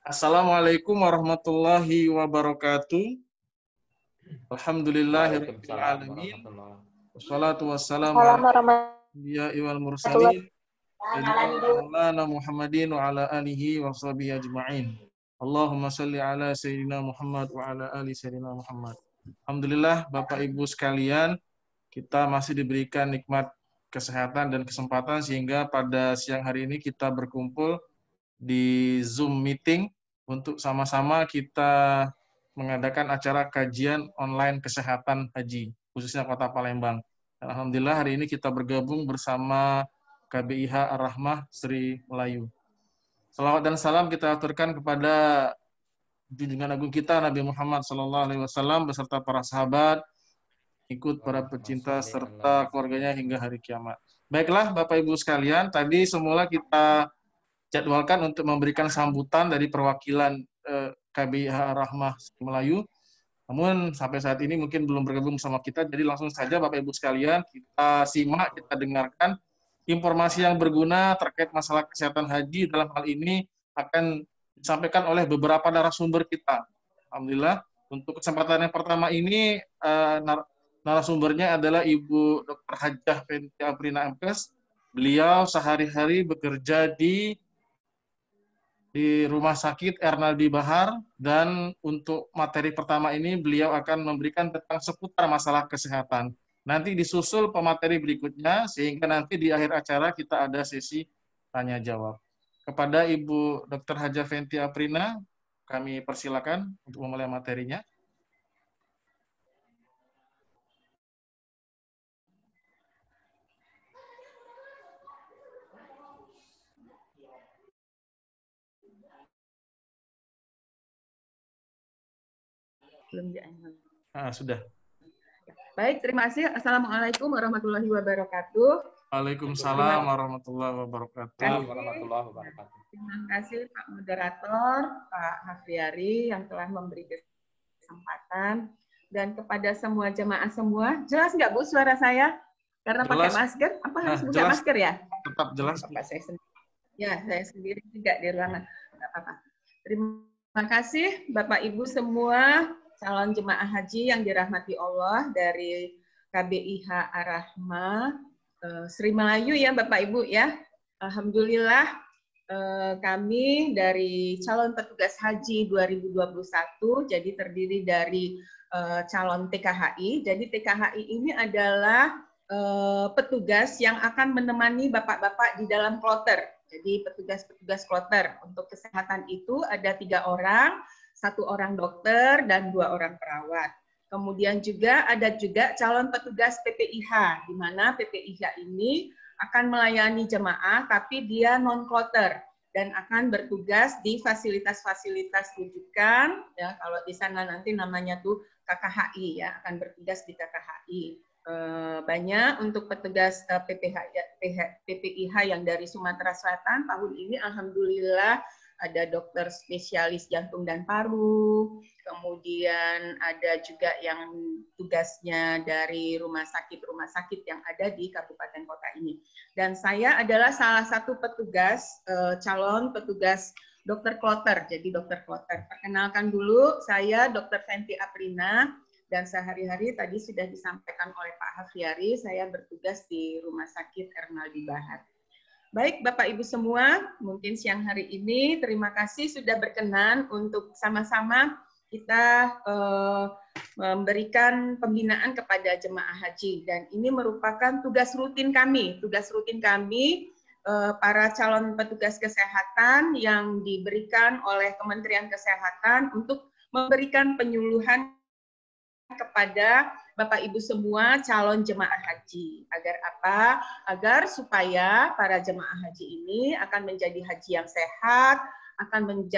Assalamualaikum warahmatullahi wabarakatuh. Alhamdulillahirabbil Waalaikumsalam alamin. warahmatullahi. Wassalatu wassalamu ala Assalamualaikum anbiya'i wal warahmatullahi mursalin sayyidina Maulana Muhammadin wa ala alihi wa sahbihi ajma'in. Allahumma shalli ala sayyidina Muhammad wa ala ali sayyidina Muhammad. Alhamdulillah Bapak Ibu sekalian, kita masih diberikan nikmat kesehatan dan kesempatan sehingga pada siang hari ini kita berkumpul di Zoom meeting untuk sama-sama kita mengadakan acara kajian online kesehatan haji, khususnya Kota Palembang. Dan alhamdulillah hari ini kita bergabung bersama KBIH Ar-Rahmah Sri Melayu. Salawat dan salam kita aturkan kepada junjungan agung kita Nabi Muhammad SAW beserta para sahabat, ikut para pecinta serta keluarganya hingga hari kiamat. Baiklah Bapak Ibu sekalian, tadi semula kita jadwalkan untuk memberikan sambutan dari perwakilan KBIH Rahmah Melayu. Namun sampai saat ini mungkin belum bergabung sama kita, jadi langsung saja Bapak Ibu sekalian kita simak, kita dengarkan informasi yang berguna terkait masalah kesehatan haji. Dalam hal ini akan disampaikan oleh beberapa narasumber kita. Alhamdulillah, untuk kesempatan yang pertama ini narasumbernya adalah Ibu Dr. Hajah Fenty Aprina MPes. Beliau sehari-hari bekerja di Rumah Sakit Ernaldi Bahar, dan untuk materi pertama ini beliau akan memberikan tentang seputar masalah kesehatan. Nanti disusul pemateri berikutnya sehingga nanti di akhir acara kita ada sesi tanya jawab. Kepada Ibu Dr. Hajah Fenty Aprina, kami persilakan untuk memulai materinya. Belum di-unmute. Sudah. Baik, terima kasih. Assalamualaikum warahmatullahi wabarakatuh. Waalaikumsalam warahmatullahi wabarakatuh. Terima kasih Pak Moderator, Pak Hafriari yang telah memberi kesempatan, dan kepada semua jemaah semua. Jelas nggak Bu suara saya? Karena pakai masker, apa harus buka jelas. Masker ya? Tetap jelas. Saya sendiri tidak di ruangan. Nggak apa-apa. Terima kasih Bapak Ibu semua calon jemaah haji yang dirahmati Allah dari KBIH Ar-Rahmah Sri Melayu ya Bapak Ibu ya. Alhamdulillah kami dari calon petugas haji 2021, jadi terdiri dari calon TKHI. Jadi TKHI ini adalah petugas yang akan menemani bapak-bapak di dalam kloter. Jadi petugas-petugas kloter untuk kesehatan itu ada 3 orang, 1 orang dokter dan 2 orang perawat. Kemudian ada juga calon petugas PPIH, di mana PPIH ini akan melayani jemaah tapi dia non-kloter dan akan bertugas di fasilitas-fasilitas rujukan. Ya, kalau di sana nanti namanya tuh KKHI ya, akan bertugas di KKHI. Banyak untuk petugas PPIH yang dari Sumatera Selatan tahun ini alhamdulillah ada dokter spesialis jantung dan paru, kemudian ada juga yang tugasnya dari rumah sakit yang ada di kabupaten kota ini. Dan saya adalah salah satu petugas, calon petugas dokter kloter, jadi dokter kloter. Perkenalkan dulu, saya Dr. Fenty Aprina, dan sehari-hari tadi sudah disampaikan oleh Pak Hafriari, saya bertugas di Rumah Sakit Ernaldi Bahar. Baik Bapak Ibu semua, mungkin siang hari ini terima kasih sudah berkenan untuk sama-sama kita memberikan pembinaan kepada jemaah haji. Dan ini merupakan tugas rutin kami. Tugas rutin kami, para calon petugas kesehatan yang diberikan oleh Kementerian Kesehatan untuk memberikan penyuluhan kepada Bapak Ibu semua calon jemaah haji. Agar apa? Agar supaya para jemaah haji ini akan menjadi haji yang sehat, akan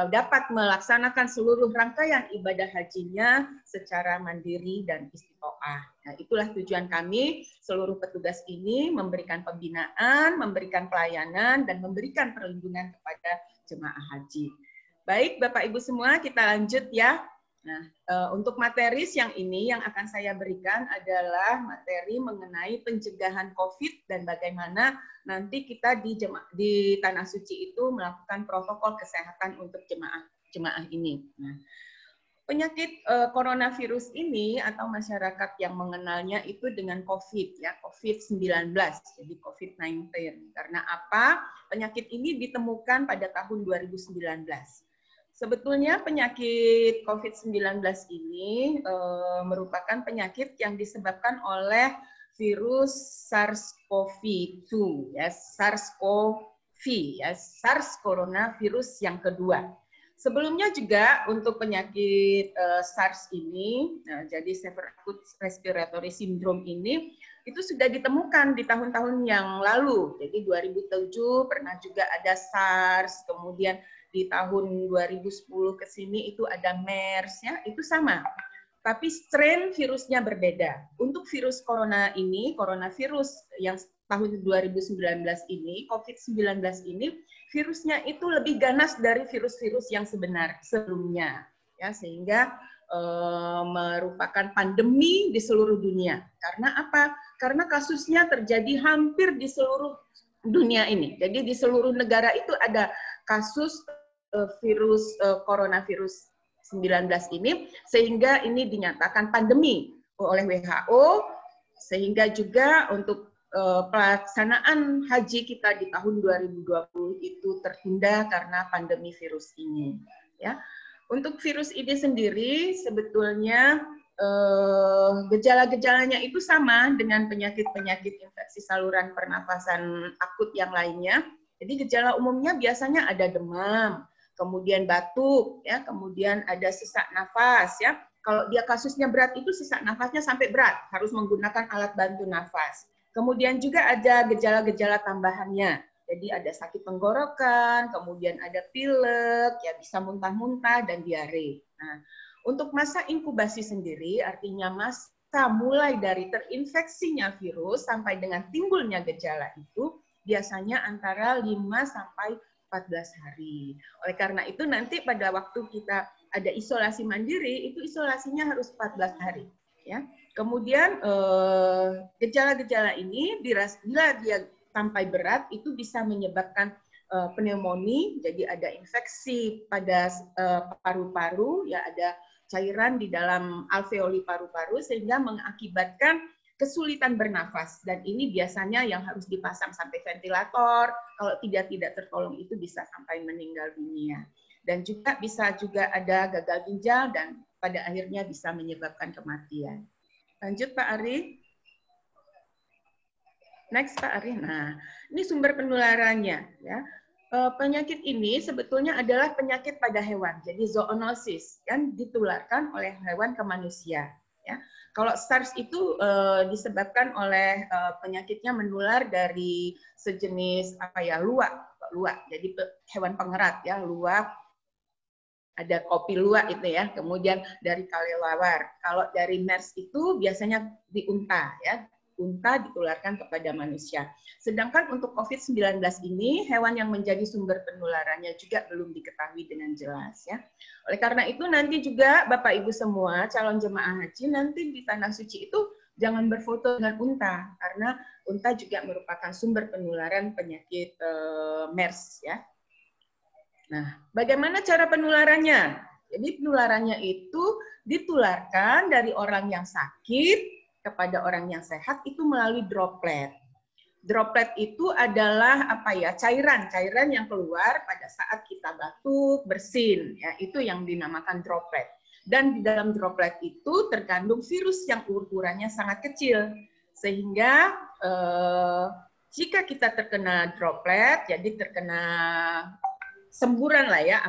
dapat melaksanakan seluruh rangkaian ibadah hajinya secara mandiri dan istiqoah. Nah, itulah tujuan kami, seluruh petugas ini memberikan pembinaan, memberikan pelayanan, dan memberikan perlindungan kepada jemaah haji. Baik, Bapak Ibu semua, kita lanjut ya. Nah, untuk materi siang ini yang akan saya berikan adalah materi mengenai pencegahan COVID dan bagaimana nanti kita di Tanah Suci itu melakukan protokol kesehatan untuk jemaah ini. Nah, penyakit coronavirus ini atau masyarakat yang mengenalnya itu dengan COVID, ya, COVID-19, jadi COVID-19. Karena apa? Penyakit ini ditemukan pada tahun 2019. Sebetulnya penyakit COVID-19 ini merupakan penyakit yang disebabkan oleh virus SARS-CoV-2, ya, SARS-CoV, ya, SARS coronavirus yang kedua. Sebelumnya juga untuk penyakit SARS ini, jadi Severe Acute Respiratory Syndrome ini, itu sudah ditemukan di tahun-tahun yang lalu. Jadi 2007 pernah juga ada SARS, kemudian di tahun 2010 ke sini itu ada MERS, ya, itu sama. Tapi strain virusnya berbeda. Untuk virus corona ini, coronavirus yang tahun 2019 ini, COVID-19 ini, virusnya itu lebih ganas dari virus-virus yang sebelumnya, ya, sehingga merupakan pandemi di seluruh dunia. Karena apa? Karena kasusnya terjadi hampir di seluruh dunia ini. Jadi di seluruh negara itu ada kasus virus coronavirus 19 ini, sehingga ini dinyatakan pandemi oleh WHO, sehingga juga untuk pelaksanaan haji kita di tahun 2020 itu tertunda karena pandemi virus ini. Ya, untuk virus ini sendiri sebetulnya gejala-gejalanya itu sama dengan penyakit-penyakit infeksi saluran pernafasan akut yang lainnya. Jadi gejala umumnya biasanya ada demam, kemudian batuk, ya, kemudian ada sesak nafas, ya. Kalau dia kasusnya berat itu sesak nafasnya sampai berat, harus menggunakan alat bantu nafas. Kemudian juga ada gejala-gejala tambahannya. Jadi ada sakit tenggorokan, kemudian ada pilek, ya, bisa muntah-muntah dan diare. Nah, untuk masa inkubasi sendiri artinya masa mulai dari terinfeksinya virus sampai dengan timbulnya gejala itu biasanya antara 5 sampai 14 hari. Oleh karena itu nanti pada waktu kita ada isolasi mandiri, itu isolasinya harus 14 hari. Ya. Kemudian gejala-gejala ini bila dia sampai berat, itu bisa menyebabkan pneumonia, jadi ada infeksi pada paru-paru, ya, ada cairan di dalam alveoli paru-paru, sehingga mengakibatkan kesulitan bernafas, dan ini biasanya yang harus dipasang sampai ventilator. Kalau tidak tertolong itu bisa sampai meninggal dunia. Dan juga bisa juga ada gagal ginjal dan pada akhirnya bisa menyebabkan kematian. Lanjut Pak Ari. Next Pak Ari. Nah, ini sumber penularannya, ya. Penyakit ini sebetulnya adalah penyakit pada hewan, jadi zoonosis, yang ditularkan oleh hewan ke manusia. Ya. Kalau SARS itu disebabkan oleh penyakitnya menular dari sejenis luwak, jadi hewan pengerat, ya, luwak, ada kopi luwak itu, ya, kemudian dari kelelawar. Kalau dari MERS itu biasanya di unta, ya. Unta ditularkan kepada manusia. Sedangkan untuk COVID-19 ini, hewan yang menjadi sumber penularannya juga belum diketahui dengan jelas, ya. Oleh karena itu nanti juga Bapak Ibu semua calon jemaah haji nanti di Tanah Suci itu jangan berfoto dengan unta, karena unta juga merupakan sumber penularan penyakit MERS, ya. Nah, bagaimana cara penularannya? Jadi penularannya itu ditularkan dari orang yang sakit kepada orang yang sehat itu melalui droplet. Droplet itu adalah cairan yang keluar pada saat kita batuk, bersin, ya, itu yang dinamakan droplet. Dan di dalam droplet itu terkandung virus yang ukurannya sangat kecil, sehingga jika kita terkena droplet, jadi terkena semburan lah, ya,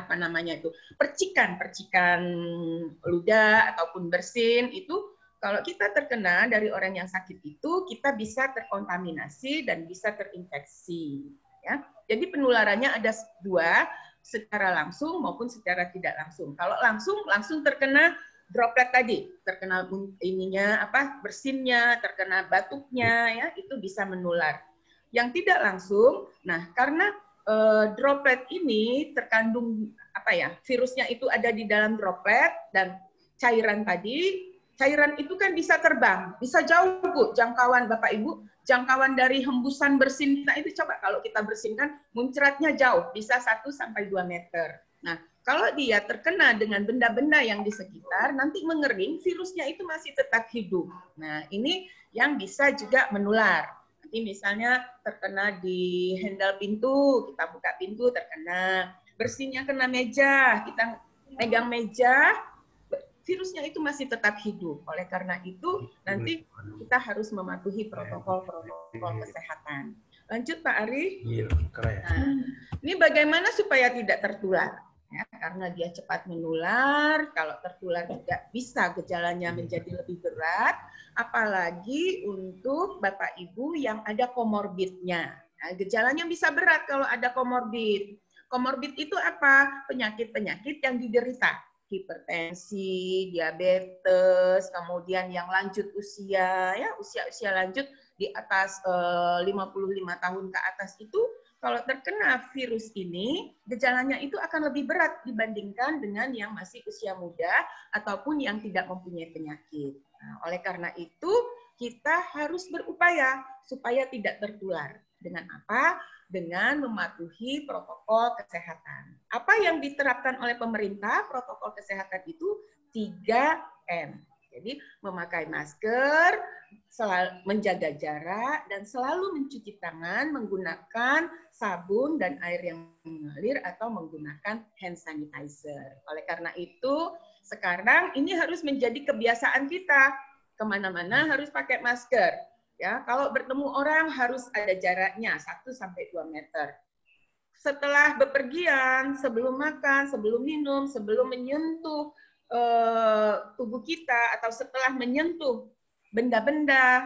percikan ludah ataupun bersin itu. Kalau kita terkena dari orang yang sakit itu, kita bisa terkontaminasi dan bisa terinfeksi. Ya. Jadi penularannya ada dua, secara langsung maupun secara tidak langsung. Kalau langsung terkena droplet tadi, terkena bersinnya, terkena batuknya, ya, itu bisa menular. Yang tidak langsung, nah karena droplet ini terkandung virusnya itu ada di dalam droplet dan cairan tadi, cairan itu kan bisa terbang, bisa jauh Bu, jangkauan Bapak Ibu, jangkauan dari hembusan bersin kita itu coba kalau kita bersinkan muncratnya jauh, bisa 1 sampai 2 meter. Nah, kalau dia terkena dengan benda-benda yang di sekitar, nanti mengering, virusnya itu masih tetap hidup. Nah, ini yang bisa juga menular. Nanti misalnya terkena di handle pintu, kita buka pintu terkena, bersinnya kena meja, kita megang meja, virusnya itu masih tetap hidup. Oleh karena itu, nanti kita harus mematuhi protokol-protokol kesehatan. Lanjut Pak Ari. Nah, ini bagaimana supaya tidak tertular? Ya, karena dia cepat menular, kalau tertular juga bisa gejalanya menjadi lebih berat, apalagi untuk Bapak Ibu yang ada komorbidnya. Nah, gejalanya bisa berat kalau ada komorbid. Komorbid itu apa? Penyakit-penyakit yang diderita. Hipertensi, diabetes, kemudian yang lanjut usia, ya usia lanjut di atas 55 tahun ke atas itu, kalau terkena virus ini, gejalanya itu akan lebih berat dibandingkan dengan yang masih usia muda ataupun yang tidak mempunyai penyakit. Nah, oleh karena itu, kita harus berupaya supaya tidak tertular. Dengan apa? Dengan mematuhi protokol kesehatan. Apa yang diterapkan oleh pemerintah, protokol kesehatan itu 3M. Jadi memakai masker, selalu menjaga jarak, dan selalu mencuci tangan menggunakan sabun dan air yang mengalir atau menggunakan hand sanitizer. Oleh karena itu, sekarang ini harus menjadi kebiasaan kita. Kemana-mana harus pakai masker. Ya, kalau bertemu orang harus ada jaraknya 1 sampai 2 meter. Setelah bepergian, sebelum makan, sebelum minum, sebelum menyentuh tubuh kita atau setelah menyentuh benda-benda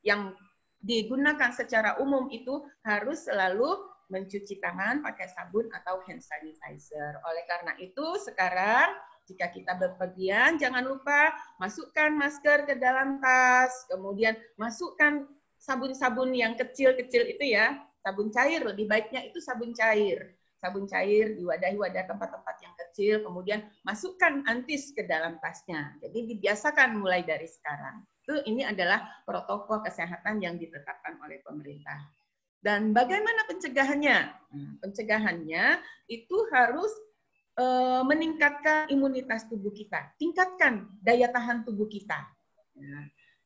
yang digunakan secara umum itu harus selalu mencuci tangan pakai sabun atau hand sanitizer. Oleh karena itu sekarang jika kita bepergian, jangan lupa masukkan masker ke dalam tas, kemudian masukkan sabun-sabun yang kecil-kecil itu ya, sabun cair, lebih baiknya itu sabun cair. Sabun cair diwadahi wadah tempat-tempat yang kecil, kemudian masukkan antis ke dalam tasnya. Jadi dibiasakan mulai dari sekarang. Ini adalah protokol kesehatan yang ditetapkan oleh pemerintah. Dan bagaimana pencegahannya? Pencegahannya itu harus meningkatkan imunitas tubuh kita, tingkatkan daya tahan tubuh kita.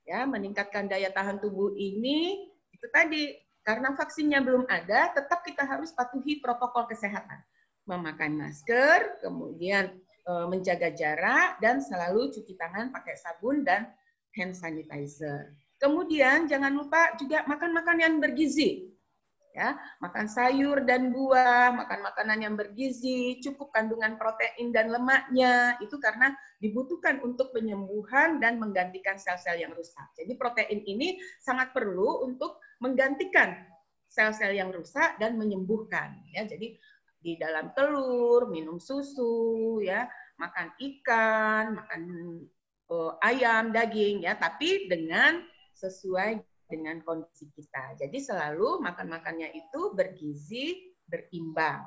Ya, meningkatkan daya tahan tubuh ini itu tadi karena vaksinnya belum ada, tetap kita harus patuhi protokol kesehatan, memakai masker, kemudian menjaga jarak dan selalu cuci tangan pakai sabun dan hand sanitizer. Kemudian jangan lupa juga makan makanan yang bergizi. Ya, makan sayur dan buah, makan makanan yang bergizi, cukup kandungan protein dan lemaknya, itu karena dibutuhkan untuk penyembuhan dan menggantikan sel-sel yang rusak. Jadi protein ini sangat perlu untuk menggantikan sel-sel yang rusak dan menyembuhkan. Ya, jadi di dalam telur, minum susu, ya, makan ikan, makan ayam, daging, ya, tapi dengan sesuai dengan kondisi kita. Jadi selalu makan-makannya itu bergizi, berimbang.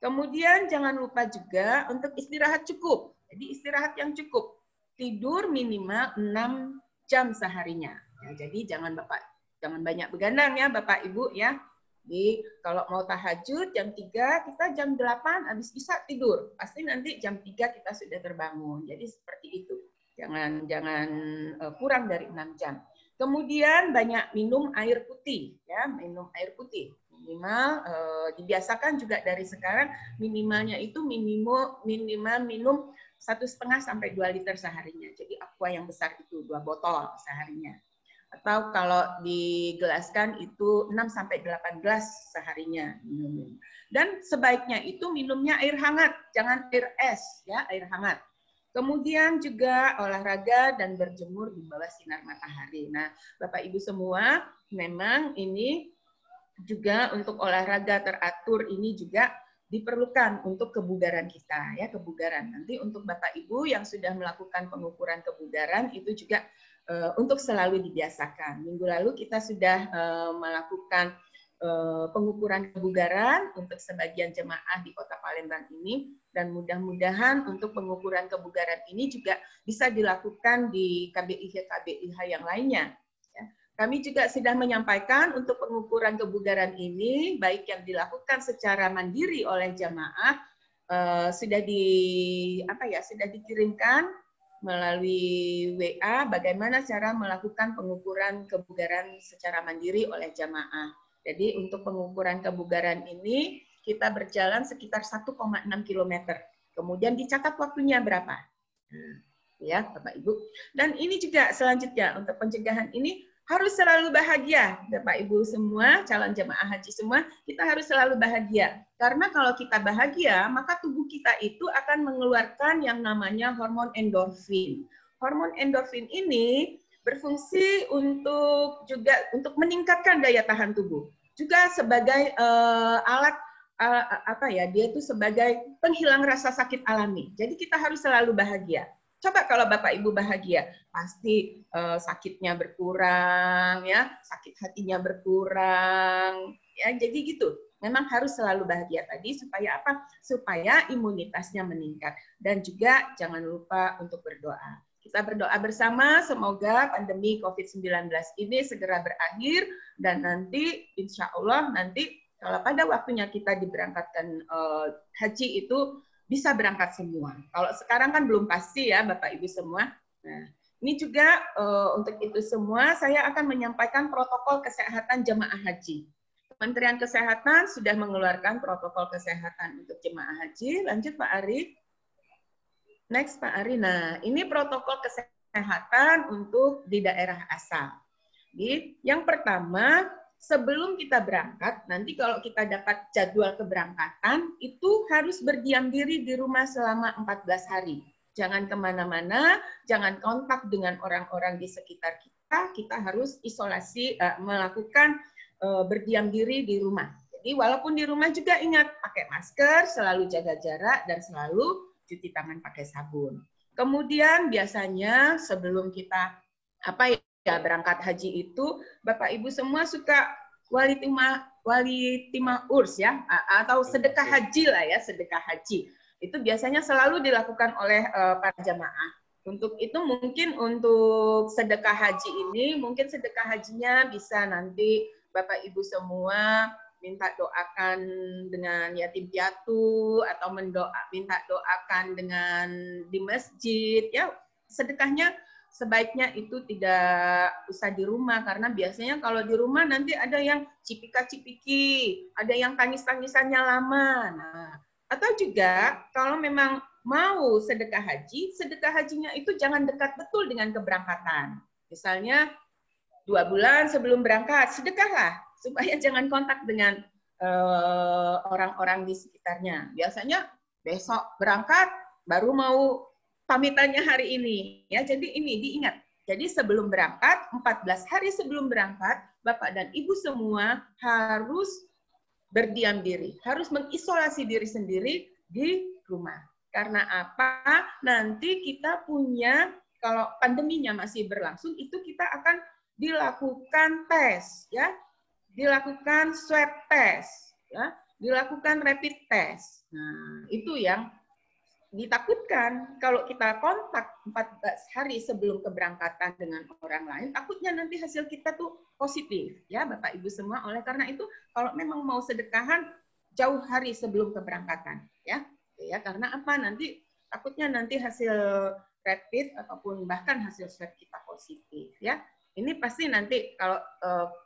Kemudian jangan lupa juga untuk istirahat cukup. Jadi istirahat yang cukup. Tidur minimal 6 jam seharinya. Ya, jadi jangan banyak begadang ya Bapak Ibu ya. Jadi kalau mau tahajud jam 3, kita jam 8 habis bisa tidur. Pasti nanti jam 3 kita sudah terbangun. Jadi seperti itu. Jangan kurang dari 6 jam. Kemudian banyak minum air putih, ya, minum air putih. Minimal dibiasakan juga dari sekarang minimalnya itu minimal minum 1,5 sampai 2 liter seharinya. Jadi aqua yang besar itu 2 botol seharinya. Atau kalau digelaskan itu 6 sampai 8 gelas seharinya minum. Dan sebaiknya itu minumnya air hangat, jangan air es, ya, air hangat. Kemudian juga olahraga dan berjemur di bawah sinar matahari. Nah, Bapak Ibu semua, memang ini juga untuk olahraga teratur ini juga diperlukan untuk kebugaran kita, ya, kebugaran. Nanti untuk Bapak Ibu yang sudah melakukan pengukuran kebugaran itu juga untuk selalu dibiasakan. Minggu lalu kita sudah melakukan pengukuran kebugaran untuk sebagian jemaah di Kota Palembang ini, dan mudah-mudahan untuk pengukuran kebugaran ini juga bisa dilakukan di KBIH yang lainnya. Kami juga sudah menyampaikan untuk pengukuran kebugaran ini, baik yang dilakukan secara mandiri oleh jemaah, sudah dikirimkan melalui WA bagaimana cara melakukan pengukuran kebugaran secara mandiri oleh jemaah. Jadi untuk pengukuran kebugaran ini kita berjalan sekitar 1,6 km. Kemudian dicatat waktunya berapa. Ya, Bapak Ibu. Dan ini juga selanjutnya untuk pencegahan ini harus selalu bahagia. Bapak Ibu semua, calon jemaah haji semua, kita harus selalu bahagia. Karena kalau kita bahagia, maka tubuh kita itu akan mengeluarkan yang namanya hormon endorfin. Hormon endorfin ini berfungsi untuk meningkatkan daya tahan tubuh. Juga sebagai alat dia itu sebagai penghilang rasa sakit alami. Jadi kita harus selalu bahagia. Coba kalau Bapak Ibu bahagia, pasti sakitnya berkurang, ya, sakit hatinya berkurang, ya. Jadi gitu. Memang harus selalu bahagia tadi supaya apa? Supaya imunitasnya meningkat, dan juga jangan lupa untuk berdoa. Kita berdoa bersama, semoga pandemi COVID-19 ini segera berakhir, dan nanti insya Allah nanti kalau pada waktunya kita diberangkatkan haji itu bisa berangkat semua. Kalau sekarang kan belum pasti ya Bapak Ibu semua. Nah, ini juga untuk itu semua saya akan menyampaikan protokol kesehatan jemaah haji. Kementerian Kesehatan sudah mengeluarkan protokol kesehatan untuk jemaah haji. Lanjut Pak Ari. Next Pak Ari. Nah, ini protokol kesehatan untuk di daerah asal. Jadi, yang pertama, sebelum kita berangkat, nanti kalau kita dapat jadwal keberangkatan, itu harus berdiam diri di rumah selama 14 hari. Jangan kemana-mana, jangan kontak dengan orang-orang di sekitar kita, kita harus isolasi, melakukan berdiam diri di rumah. Jadi walaupun di rumah juga ingat, pakai masker, selalu jaga jarak, dan selalu cuci tangan pakai sabun. Kemudian biasanya sebelum kita berangkat haji itu, Bapak Ibu semua suka wali timah urs ya, atau sedekah haji lah ya, sedekah haji. Itu biasanya selalu dilakukan oleh para jamaah. Untuk itu mungkin untuk sedekah haji ini, mungkin sedekah hajinya bisa nanti Bapak Ibu semua minta doakan dengan yatim piatu, atau minta doakan dengan di masjid ya. Sedekahnya sebaiknya itu tidak usah di rumah, karena biasanya kalau di rumah nanti ada yang cipika-cipiki, ada yang tangis-tangisannya lama. Nah, atau juga kalau memang mau sedekah hajinya itu jangan dekat betul dengan keberangkatan. Misalnya 2 bulan sebelum berangkat, sedekahlah supaya jangan kontak dengan orang-orang di sekitarnya. Biasanya besok berangkat baru mau pamitannya hari ini, ya. Jadi ini diingat. Jadi sebelum berangkat, 14 hari sebelum berangkat, Bapak dan Ibu semua harus berdiam diri, harus mengisolasi diri sendiri di rumah. Karena apa? Nanti kita punya, kalau pandeminya masih berlangsung, itu kita akan dilakukan tes, ya, dilakukan swab test, ya, dilakukan rapid test. Nah, itu yang ditakutkan kalau kita kontak 14 hari sebelum keberangkatan dengan orang lain, takutnya nanti hasil kita tuh positif, ya Bapak Ibu semua. Oleh karena itu, kalau memang mau sedekahan jauh hari sebelum keberangkatan, ya, karena apa? Nanti takutnya nanti hasil rapid ataupun bahkan hasil swab kita positif, ya. Ini pasti nanti kalau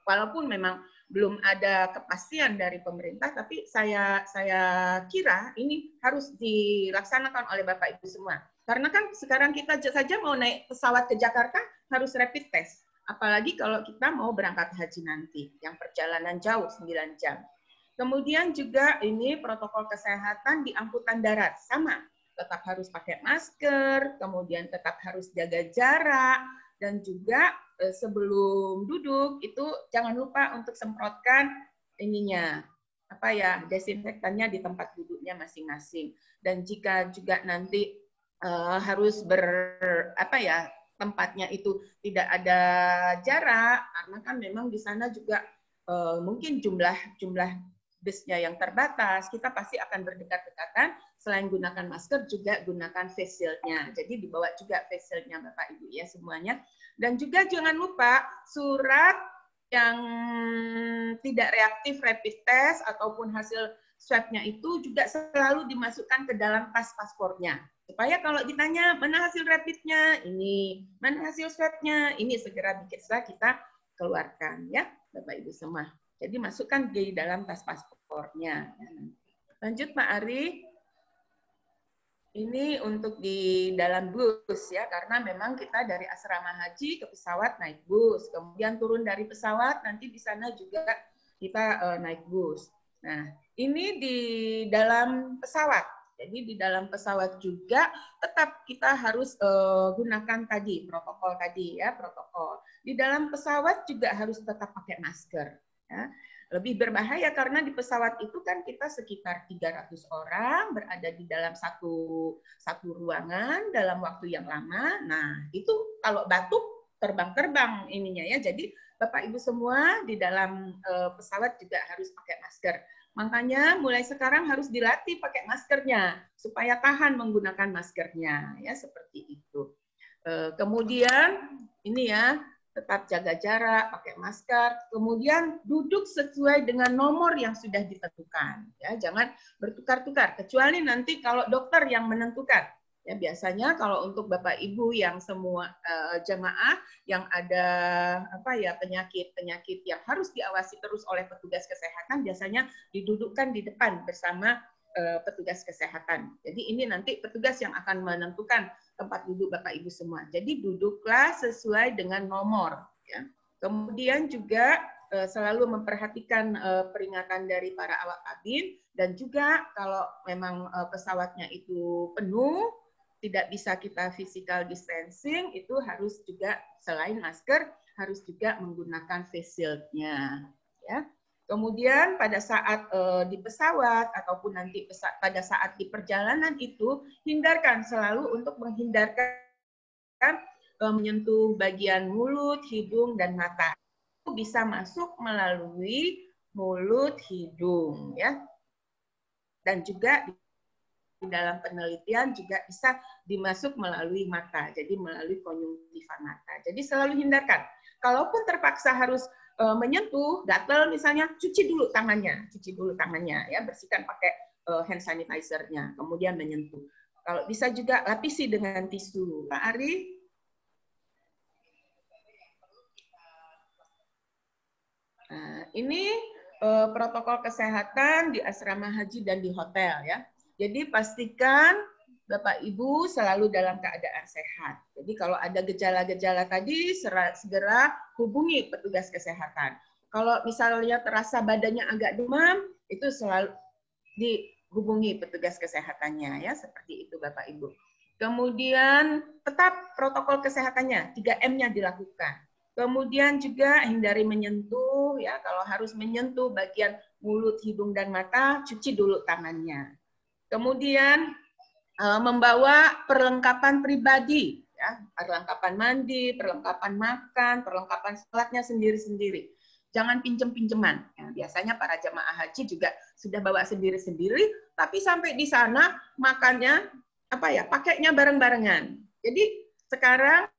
walaupun memang belum ada kepastian dari pemerintah, tapi saya kira ini harus dilaksanakan oleh Bapak Ibu semua. Karena kan sekarang kita saja mau naik pesawat ke Jakarta harus rapid test. Apalagi kalau kita mau berangkat haji nanti, yang perjalanan jauh 9 jam. Kemudian juga ini protokol kesehatan di angkutan darat, sama. Tetap harus pakai masker, kemudian tetap harus jaga jarak, dan juga sebelum duduk itu jangan lupa untuk semprotkan ininya desinfektannya di tempat duduknya masing-masing. Dan jika juga nanti harus tempatnya itu tidak ada jarak, karena kan memang di sana juga mungkin jumlah busnya yang terbatas, kita pasti akan berdekat-dekatan. Selain gunakan masker, juga gunakan face shield-nya. Jadi dibawa juga face shield-nya Bapak Ibu ya semuanya. Dan juga jangan lupa surat yang tidak reaktif rapid test ataupun hasil swab-nya itu juga selalu dimasukkan ke dalam tas paspornya. Supaya kalau ditanya mana hasil rapid-nya, ini, mana hasil swab-nya, ini segera kita keluarkan ya Bapak Ibu semua. Jadi masukkan di dalam tas paspornya. Lanjut Pak Ari. Ini untuk di dalam bus ya, karena memang kita dari asrama haji ke pesawat naik bus. Kemudian turun dari pesawat, nanti di sana juga kita naik bus. Nah, ini di dalam pesawat. Jadi di dalam pesawat juga tetap kita harus gunakan tadi protokol tadi ya, protokol. Di dalam pesawat juga harus tetap pakai masker. Ya. Lebih berbahaya karena di pesawat itu kan kita sekitar 300 orang berada di dalam satu ruangan dalam waktu yang lama. Nah, itu kalau batuk terbang-terbang ininya ya. Jadi Bapak Ibu semua di dalam pesawat juga harus pakai masker. Makanya mulai sekarang harus dilatih pakai maskernya supaya tahan menggunakan maskernya ya, seperti itu. Kemudian ini ya, tetap jaga jarak, pakai masker, kemudian duduk sesuai dengan nomor yang sudah ditentukan. Ya, jangan bertukar-tukar, kecuali nanti kalau dokter yang menentukan. Ya, biasanya kalau untuk Bapak Ibu yang semua jamaah yang ada penyakit yang harus diawasi terus oleh petugas kesehatan, biasanya didudukkan di depan bersama petugas kesehatan. Jadi ini nanti petugas yang akan menentukan tempat duduk Bapak Ibu semua. Jadi duduklah sesuai dengan nomor. Ya. Kemudian juga selalu memperhatikan peringatan dari para awak kabin, dan juga kalau memang pesawatnya itu penuh, tidak bisa kita physical distancing, itu harus juga selain masker harus juga menggunakan face shield-nya. Ya. Kemudian pada saat di pesawat ataupun nanti pada saat di perjalanan itu, hindarkan selalu untuk menghindarkan menyentuh bagian mulut, hidung, dan mata. Itu bisa masuk melalui mulut, hidung, ya. Dan juga di dalam penelitian juga bisa dimasuk melalui mata, jadi melalui konjungtiva mata. Jadi selalu hindarkan. Kalaupun terpaksa harus menyentuh, gatal misalnya, cuci dulu tangannya, ya, bersihkan pakai hand sanitizer-nya, kemudian menyentuh. Kalau bisa juga lapisi dengan tisu. Pak Ari? Nah, ini protokol kesehatan di asrama haji dan di hotel ya. Jadi pastikan Bapak Ibu selalu dalam keadaan sehat. Jadi kalau ada gejala-gejala tadi, segera hubungi petugas kesehatan. Kalau misalnya terasa badannya agak demam, itu selalu dihubungi petugas kesehatannya ya, seperti itu Bapak Ibu. Kemudian tetap protokol kesehatannya, 3M-nya dilakukan. Kemudian juga hindari menyentuh ya, kalau harus menyentuh bagian mulut, hidung dan mata, cuci dulu tangannya. Kemudian membawa perlengkapan pribadi, ya, perlengkapan mandi, perlengkapan makan, perlengkapan sholatnya sendiri-sendiri. Jangan pinjem-pinjeman. Ya, biasanya para jamaah haji juga sudah bawa sendiri-sendiri, tapi sampai di sana makannya pakainya bareng-barengan. Jadi sekarang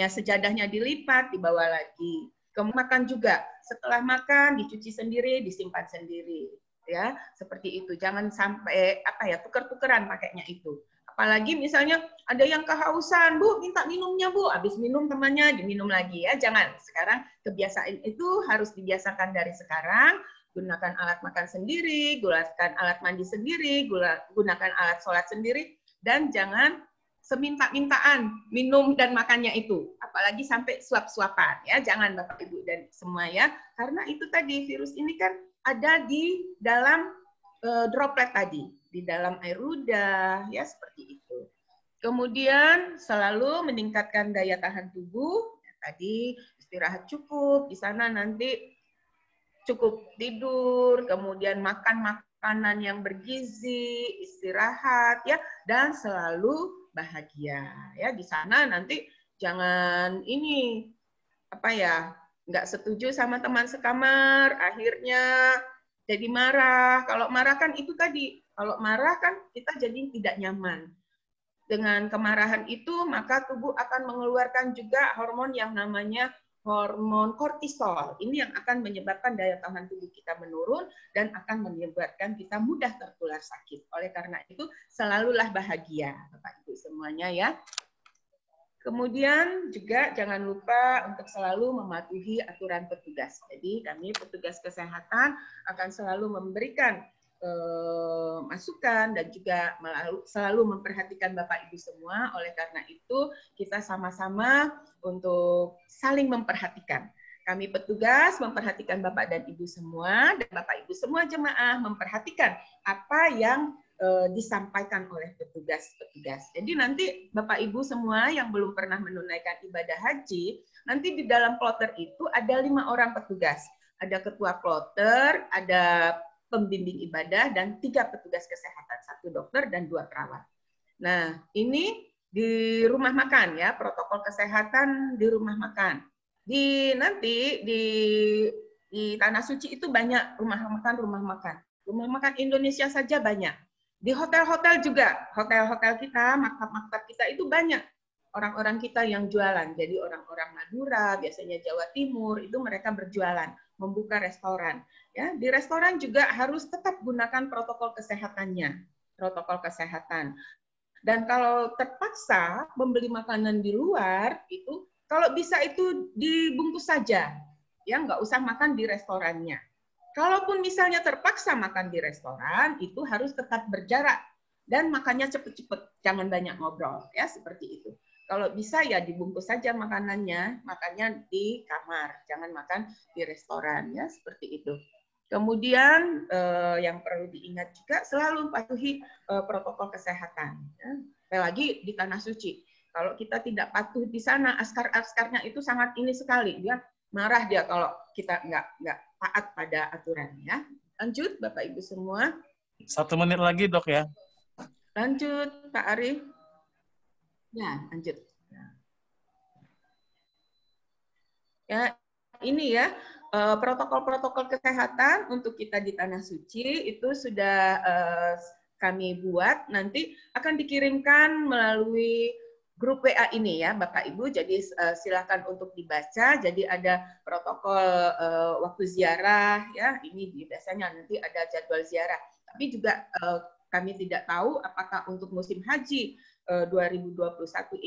sejadahnya dilipat, dibawa lagi. Kemudian makan juga, setelah makan dicuci sendiri, disimpan sendiri, ya seperti itu. Jangan sampai tuker-tukeran pakainya itu. Apalagi misalnya ada yang kehausan, Bu, minta minumnya Bu, habis minum temannya diminum lagi ya. Jangan. Sekarang kebiasaan itu harus dibiasakan dari sekarang. Gunakan alat makan sendiri, gunakan alat mandi sendiri, gunakan alat sholat sendiri, dan jangan seminta-mintaan minum dan makannya itu, apalagi sampai suap-suapan ya, jangan Bapak Ibu dan semua ya, karena itu tadi virus ini kan ada di dalam droplet tadi, di dalam air ludah ya, seperti itu. Kemudian selalu meningkatkan daya tahan tubuh, ya, tadi istirahat cukup, di sana nanti cukup tidur, kemudian makan makanan yang bergizi, istirahat ya, dan selalu bahagia. Ya, di sana nanti jangan ini apa ya, nggak setuju sama teman sekamar, akhirnya jadi marah. Kalau marah kan itu tadi, kalau marah kan kita jadi tidak nyaman. Dengan kemarahan itu, maka tubuh akan mengeluarkan juga hormon yang namanya hormon kortisol. Ini yang akan menyebabkan daya tahan tubuh kita menurun dan akan menyebabkan kita mudah tertular sakit. Oleh karena itu, selalulah bahagia, Bapak Ibu semuanya ya. Kemudian juga jangan lupa untuk selalu mematuhi aturan petugas. Jadi kami petugas kesehatan akan selalu memberikan masukan dan juga selalu memperhatikan Bapak Ibu semua. Oleh karena itu kita sama-sama untuk saling memperhatikan. Kami petugas memperhatikan Bapak dan Ibu semua, dan Bapak Ibu semua jemaah memperhatikan apa yang disampaikan oleh petugas-petugas. Jadi nanti Bapak Ibu semua yang belum pernah menunaikan ibadah haji, nanti di dalam kloter itu ada 5 orang petugas. Ada ketua kloter, ada pembimbing ibadah, dan 3 petugas kesehatan, 1 dokter dan 2 perawat. Nah, ini di rumah makan ya, protokol kesehatan di rumah makan. Nanti di Tanah Suci itu banyak rumah makan. Rumah makan Indonesia saja banyak. Di hotel-hotel juga, hotel-hotel kita, maktab-maktab kita itu banyak orang-orang kita yang jualan. Jadi orang-orang Madura, biasanya Jawa Timur, itu mereka berjualan, membuka restoran. Ya, di restoran juga harus tetap gunakan protokol kesehatannya, protokol kesehatan. Dan kalau terpaksa membeli makanan di luar, itu kalau bisa itu dibungkus saja, ya nggak usah makan di restorannya. Kalaupun misalnya terpaksa makan di restoran, itu harus tetap berjarak dan makannya cepet-cepet, jangan banyak ngobrol, ya seperti itu. Kalau bisa ya dibungkus saja makanannya, makannya di kamar, jangan makan di restoran, ya seperti itu. Kemudian yang perlu diingat juga selalu patuhi protokol kesehatan. Ya. Apalagi di Tanah Suci. Kalau kita tidak patuh di sana, askar-askarnya itu sangat ini sekali. Dia marah dia kalau kita nggak taat pada aturannya. Lanjut, Bapak Ibu semua. 1 menit lagi, Dok ya. Lanjut, Pak Arif. Ya, lanjut. Ya, ini ya protokol-protokol kesehatan untuk kita di Tanah Suci itu sudah kami buat, nanti akan dikirimkan melalui grup WA ini ya Bapak Ibu, jadi silakan untuk dibaca. Jadi ada protokol waktu ziarah ya, ini biasanya nanti ada jadwal ziarah. Tapi juga kami tidak tahu apakah untuk musim haji 2021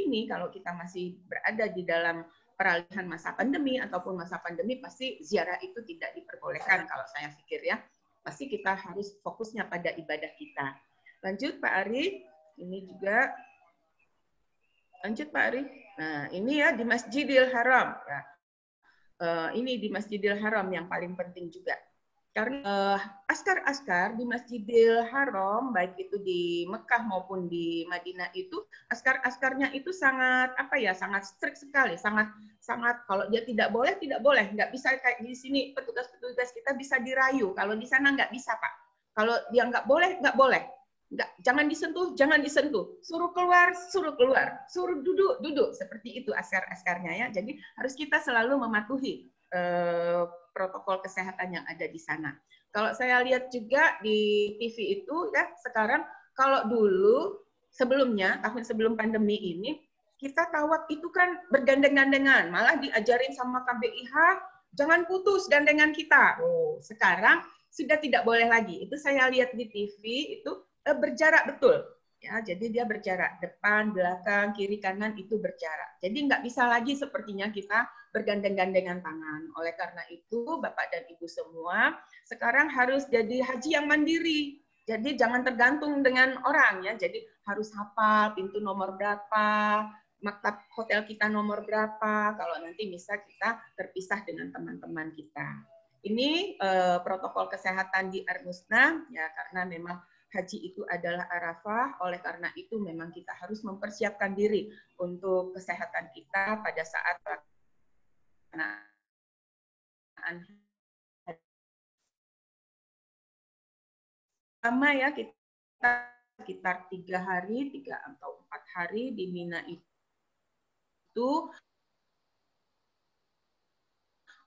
ini, kalau kita masih berada di dalam peralihan masa pandemi ataupun masa pandemi, pasti ziarah itu tidak diperbolehkan kalau saya pikir ya. Pasti kita harus fokusnya pada ibadah kita. Lanjut Pak Ari, ini juga lanjut Pak Ari. Nah, ini ya di Masjidil Haram ya. Ini di Masjidil Haram yang paling penting juga. Karena askar-askar di Masjidil Haram, baik itu di Mekah maupun di Madinah itu, askar-askarnya itu sangat apa ya, sangat strict sekali, sangat kalau dia tidak boleh, nggak bisa kayak di sini petugas-petugas kita bisa dirayu, kalau di sana nggak bisa Pak. Kalau dia nggak boleh, nggak, jangan disentuh, suruh keluar, suruh duduk, seperti itu askar-askarnya ya. Jadi harus kita selalu mematuhi protokol kesehatan yang ada di sana. Kalau saya lihat juga di TV itu ya sekarang, kalau dulu sebelumnya tahun sebelum pandemi ini kita tawaf itu kan bergandeng-gandengan, malah diajarin sama KBIH jangan putus gandengan kita. Oh, sekarang sudah tidak boleh lagi. Itu saya lihat di TV itu berjarak betul. Ya, jadi dia berjarak, depan, belakang, kiri, kanan itu berjarak. Jadi nggak bisa lagi sepertinya kita bergandeng-gandengan tangan. Oleh karena itu, Bapak dan Ibu semua, sekarang harus jadi haji yang mandiri. Jadi jangan tergantung dengan orang ya. Jadi harus hafal pintu nomor berapa, maktab hotel kita nomor berapa, kalau nanti bisa kita terpisah dengan teman-teman kita. Ini protokol kesehatan di Armusna ya, karena memang haji itu adalah Arafah, oleh karena itu memang kita harus mempersiapkan diri untuk kesehatan kita pada saat pelaksanaan sama ya, kita sekitar 3 hari, 3 atau 4 hari di Mina itu.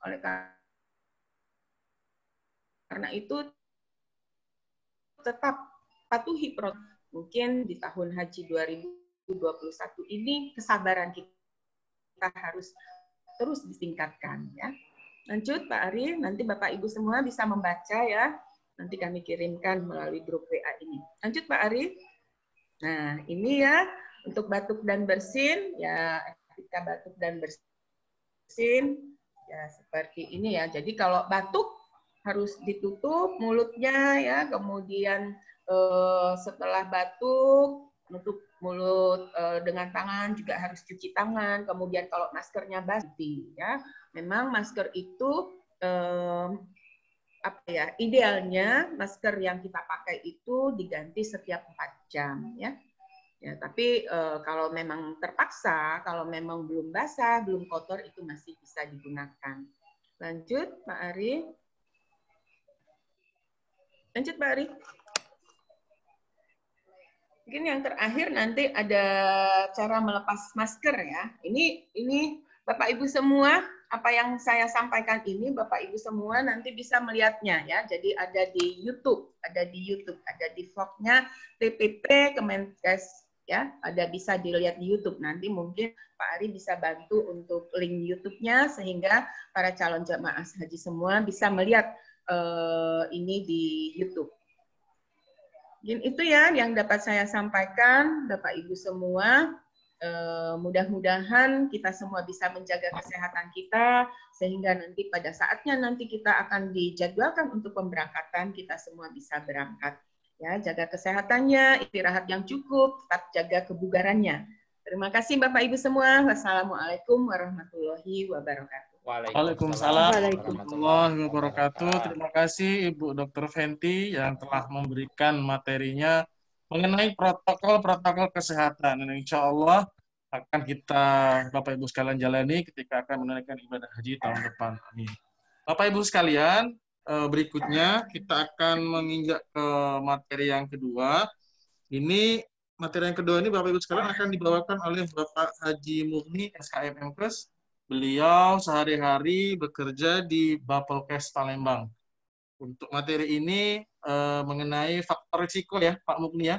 Oleh karena itu tetap patuhi protokol. Mungkin di tahun haji 2021 ini kesabaran kita harus terus ditingkatkan ya. Lanjut Pak Ari, nanti Bapak Ibu semua bisa membaca ya. Nanti kami kirimkan melalui grup WA ini. Lanjut Pak Ari. Nah, ini ya untuk batuk dan bersin ya, ketika batuk dan bersin ya seperti ini ya. Jadi kalau batuk harus ditutup mulutnya ya, kemudian setelah batuk nutup mulut dengan tangan, juga harus cuci tangan, kemudian kalau maskernya basah ya. Memang masker itu apa ya, idealnya masker yang kita pakai itu diganti setiap 4 jam ya. Ya, tapi kalau memang terpaksa, kalau memang belum basah, belum kotor, itu masih bisa digunakan. Lanjut, Pak Ari. Lanjut, Pak Ari. Mungkin yang terakhir nanti ada cara melepas masker ya. Ini Bapak Ibu semua, apa yang saya sampaikan ini Bapak Ibu semua nanti bisa melihatnya ya. Jadi ada di YouTube, ada di vlognya TPP Kemenkes ya, ada bisa dilihat di YouTube. Nanti mungkin Pak Ari bisa bantu untuk link YouTube-nya sehingga para calon jemaah haji semua bisa melihat ini di YouTube. Mungkin itu ya yang dapat saya sampaikan, Bapak Ibu semua. Mudah-mudahan kita semua bisa menjaga kesehatan kita, sehingga nanti pada saatnya nanti kita akan dijadwalkan untuk pemberangkatan, kita semua bisa berangkat. Ya, jaga kesehatannya, istirahat yang cukup, tetap jaga kebugarannya. Terima kasih Bapak Ibu semua. Wassalamualaikum warahmatullahi wabarakatuh. Waalaikumsalam warahmatullahi wabarakatuh. Terima kasih Ibu Dr. Fenty yang telah memberikan materinya mengenai protokol-protokol kesehatan. Dan insya Allah akan kita Bapak Ibu sekalian jalani ketika akan menunaikan ibadah haji tahun depan. Amin. Bapak Ibu sekalian, berikutnya kita akan menginjak ke materi yang kedua. Ini materi yang kedua ini Bapak Ibu sekalian akan dibawakan oleh Bapak Haji Mughni SHM MKes. Beliau sehari-hari bekerja di Bapelkes Palembang. Untuk materi ini mengenai faktor risiko ya, Pak Mughni ya?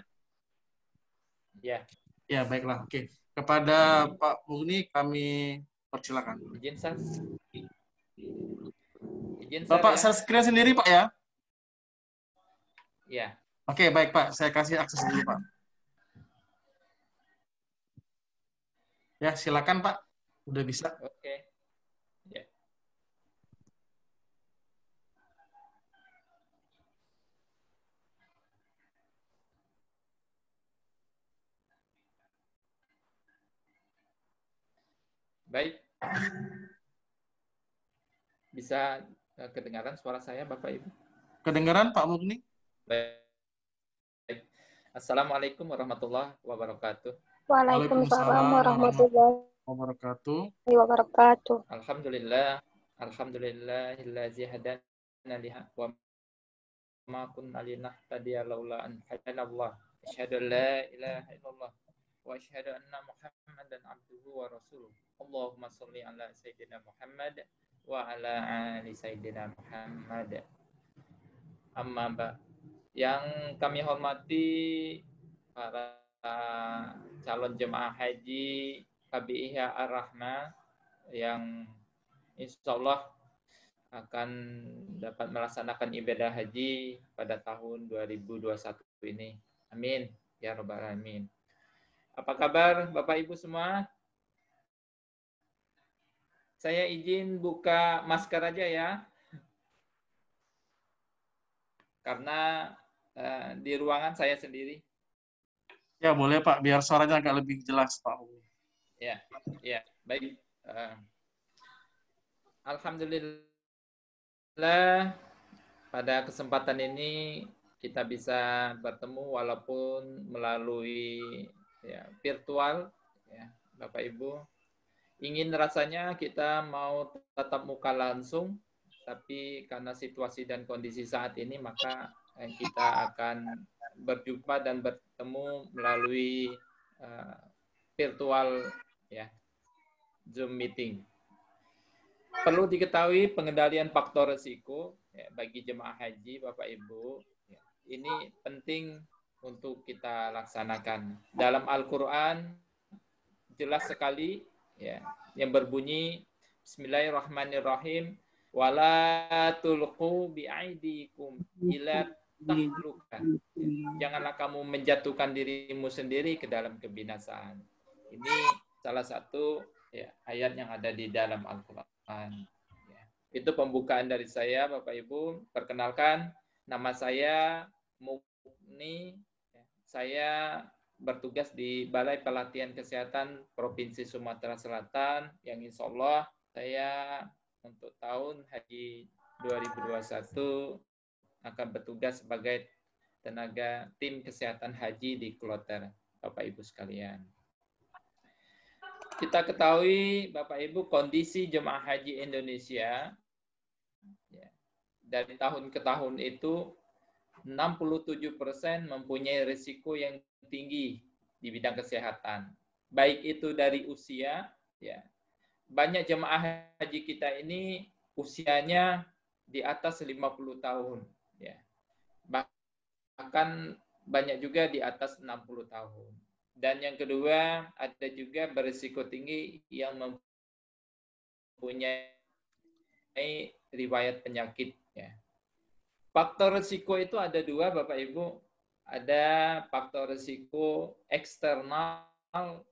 Ya. Ya, baiklah. Oke. Kepada Pak Mughni kami persilakan. Izin Sar. Bapak share screen sendiri, Pak ya? Ya. Oke, baik Pak. Saya kasih akses dulu, Pak. Ya, silakan Pak. Udah bisa. Oke. Ya. Baik. Bisa kedengaran suara saya, Bapak Ibu? Kedengaran, Pak Mughni? Baik. Assalamualaikum warahmatullahi wabarakatuh. Waalaikumsalam warahmatullahi wabarakatuh. Alhamdulillah. Alhamdulillahillazi hadana liha wa ma kunna linahtadiya laula an hadana Allah. Asyhadu an la ilaha illallah wa asyhadu anna Muhammadan abduhu wa rasuluh. Allahumma shalli ala sayyidina Muhammad wa ala ali sayyidina Muhammad. Amma ba. Yang kami hormati para calon jemaah haji KBIH Ar-Rahmah yang insya Allah akan dapat melaksanakan ibadah haji pada tahun 2021 ini. Amin. Ya Rabbal Alamin. Apa kabar Bapak Ibu semua? Saya izin buka masker aja ya. Karena di ruangan saya sendiri. Ya, boleh Pak. Biar suaranya agak lebih jelas, Pak. Ya, baik. Alhamdulillah pada kesempatan ini kita bisa bertemu walaupun melalui virtual ya, Bapak Ibu. Ingin rasanya kita mau tatap muka langsung, tapi karena situasi dan kondisi saat ini maka kita akan berjumpa dan bertemu melalui virtual ya, Zoom meeting. Perlu diketahui pengendalian faktor risiko ya, bagi jemaah haji Bapak Ibu ya, ini penting untuk kita laksanakan. Dalam Al-Qur'an jelas sekali ya yang berbunyi Bismillahirrahmanirrahim wala tulqu biaidikum ila tahluka. Janganlah kamu menjatuhkan dirimu sendiri ke dalam kebinasaan. Ini salah satu ya, ayat yang ada di dalam Al-Qur'an. Ya. Itu pembukaan dari saya Bapak Ibu. Perkenalkan, nama saya Mukni. Saya bertugas di Balai Pelatihan Kesehatan Provinsi Sumatera Selatan yang insya Allah saya untuk tahun haji 2021 akan bertugas sebagai tenaga tim kesehatan haji di Kloter, Bapak Ibu sekalian. Kita ketahui Bapak Ibu kondisi jemaah haji Indonesia ya, dari tahun ke tahun itu 67% mempunyai risiko yang tinggi di bidang kesehatan. Baik itu dari usia, ya. Banyak jemaah haji kita ini usianya di atas 50 tahun, ya. Bahkan banyak juga di atas 60 tahun. Dan yang kedua, ada juga berisiko tinggi yang mempunyai riwayat penyakit, ya. Faktor risiko itu ada dua, Bapak Ibu. Ada faktor risiko eksternal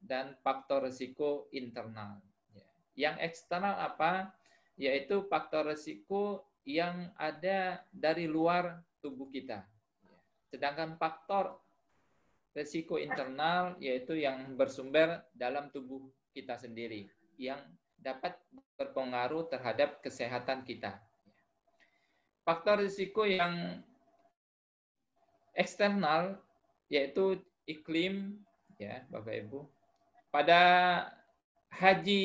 dan faktor risiko internal. Yang eksternal apa? Yaitu faktor risiko yang ada dari luar tubuh kita. Sedangkan faktor risiko internal yaitu yang bersumber dalam tubuh kita sendiri, yang dapat berpengaruh terhadap kesehatan kita. Faktor risiko yang eksternal yaitu iklim, ya Bapak Ibu. Pada haji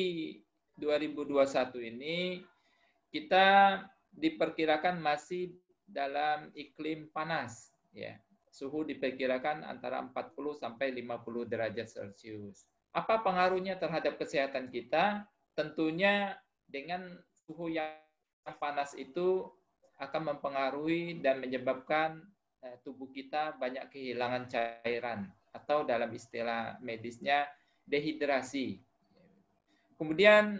2021 ini kita diperkirakan masih dalam iklim panas, ya. Suhu diperkirakan antara 40 sampai 50 derajat Celcius. Apa pengaruhnya terhadap kesehatan kita? Tentunya dengan suhu yang panas itu akan mempengaruhi dan menyebabkan tubuh kita banyak kehilangan cairan atau dalam istilah medisnya dehidrasi. Kemudian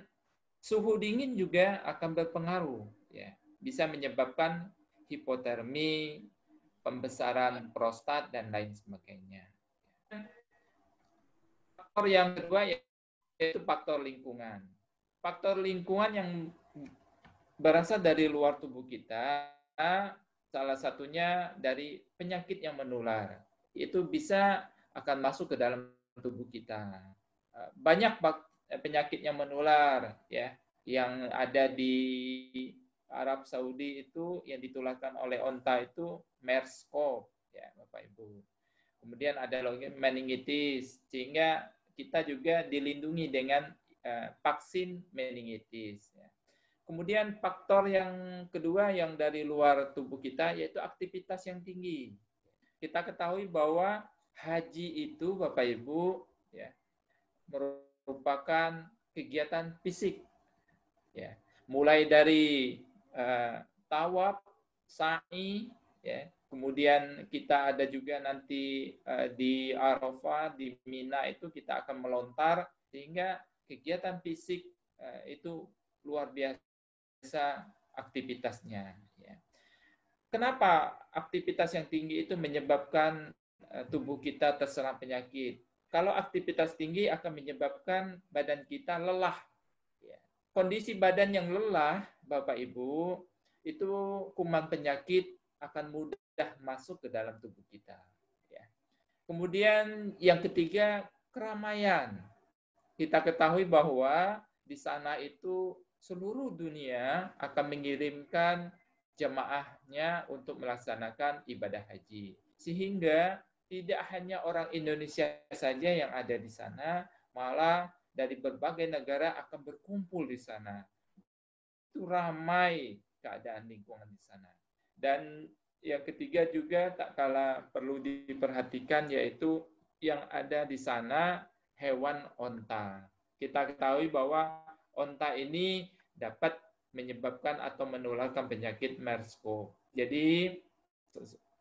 suhu dingin juga akan berpengaruh, ya. Bisa menyebabkan hipotermi, pembesaran prostat dan lain sebagainya. Faktor yang kedua yaitu faktor lingkungan. Faktor lingkungan yang berasal dari luar tubuh kita, salah satunya dari penyakit yang menular. Itu bisa akan masuk ke dalam tubuh kita. Banyak penyakit yang menular, ya, yang ada di Arab Saudi itu yang ditularkan oleh onta itu MERS-CoV, ya Bapak Ibu. Kemudian ada lagi meningitis, sehingga kita juga dilindungi dengan vaksin meningitis. Ya. Kemudian faktor yang kedua yang dari luar tubuh kita yaitu aktivitas yang tinggi. Kita ketahui bahwa haji itu Bapak Ibu ya merupakan kegiatan fisik. Ya. Mulai dari tawaf, sa'i, ya. Kemudian kita ada juga nanti di Arafah, di Mina itu kita akan melontar sehingga kegiatan fisik itu luar biasa aktivitasnya. Ya. Kenapa aktivitas yang tinggi itu menyebabkan tubuh kita terserang penyakit? Kalau aktivitas tinggi akan menyebabkan badan kita lelah. Ya. Kondisi badan yang lelah, Bapak Ibu, itu kuman penyakit akan mudah masuk ke dalam tubuh kita. Ya. Kemudian yang ketiga, keramaian. Kita ketahui bahwa di sana itu seluruh dunia akan mengirimkan jemaahnya untuk melaksanakan ibadah haji. Sehingga tidak hanya orang Indonesia saja yang ada di sana, malah dari berbagai negara akan berkumpul di sana. Itu ramai keadaan lingkungan di sana. Dan yang ketiga juga tak kalah perlu diperhatikan, yaitu yang ada di sana hewan onta. Kita ketahui bahwa onta ini dapat menyebabkan atau menularkan penyakit MERS-CoV. Jadi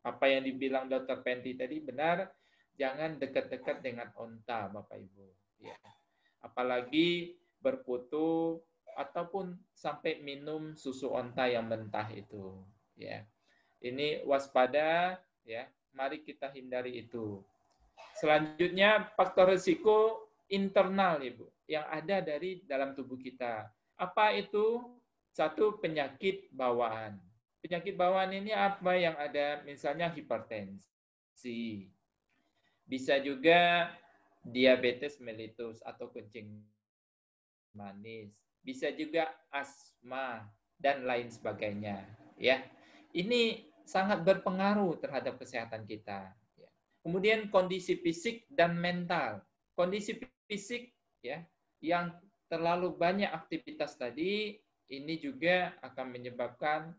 apa yang dibilang Dr. Penti tadi benar, jangan dekat-dekat dengan onta, Bapak Ibu. Ya. Apalagi berfoto ataupun sampai minum susu onta yang mentah itu. Ya. Ini waspada, ya. Mari kita hindari itu. Selanjutnya faktor risiko internal, Ibu, yang ada dari dalam tubuh kita. Apa itu? Satu, penyakit bawaan. Penyakit bawaan ini apa yang ada? Misalnya hipertensi. Bisa juga diabetes mellitus atau kencing manis. Bisa juga asma dan lain sebagainya, ya. Ini sangat berpengaruh terhadap kesehatan kita. Kemudian kondisi fisik dan mental. Kondisi fisik, ya, yang terlalu banyak aktivitas tadi, ini juga akan menyebabkan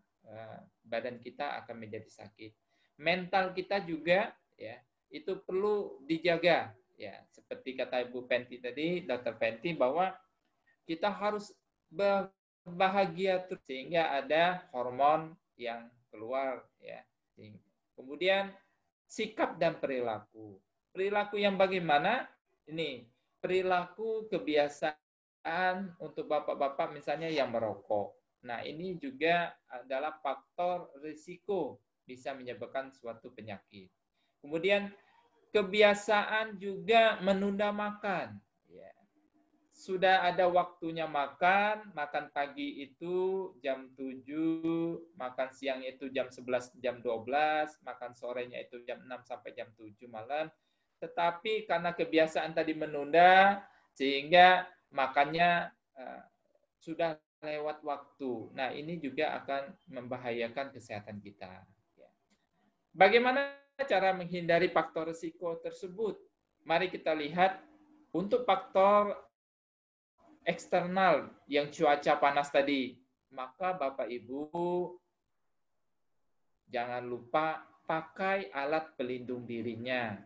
badan kita akan menjadi sakit. Mental kita juga, ya, itu perlu dijaga, ya. Seperti kata Ibu Penti tadi, Dr. Penti, bahwa kita harus bahagia terus sehingga ada hormon yang keluar, ya. Kemudian sikap dan perilaku. Perilaku yang bagaimana? Ini perilaku kebiasaan untuk bapak-bapak misalnya yang merokok. Nah, ini juga adalah faktor risiko bisa menyebabkan suatu penyakit. Kemudian kebiasaan juga menunda makan. Sudah ada waktunya makan pagi itu jam 7, makan siang itu jam 11, jam 12, makan sorenya itu jam 6 sampai jam 7 malam. Tetapi karena kebiasaan tadi menunda, sehingga makannya sudah lewat waktu. Nah, ini juga akan membahayakan kesehatan kita. Bagaimana cara menghindari faktor risiko tersebut? Mari kita lihat untuk faktor eksternal yang cuaca panas tadi, maka Bapak Ibu jangan lupa pakai alat pelindung dirinya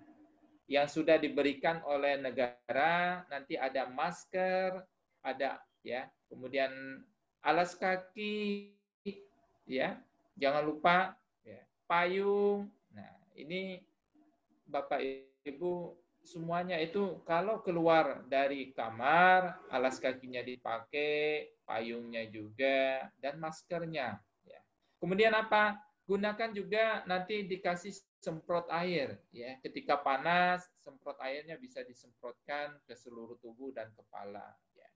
yang sudah diberikan oleh negara. Nanti ada masker, ada, ya, kemudian alas kaki, ya, jangan lupa, ya, payung. Nah, ini Bapak Ibu semuanya itu kalau keluar dari kamar, alas kakinya dipakai, payungnya juga, dan maskernya. Ya. Kemudian apa? Gunakan juga nanti dikasih semprot air. Ya. Ketika panas, semprot airnya bisa disemprotkan ke seluruh tubuh dan kepala. Ya.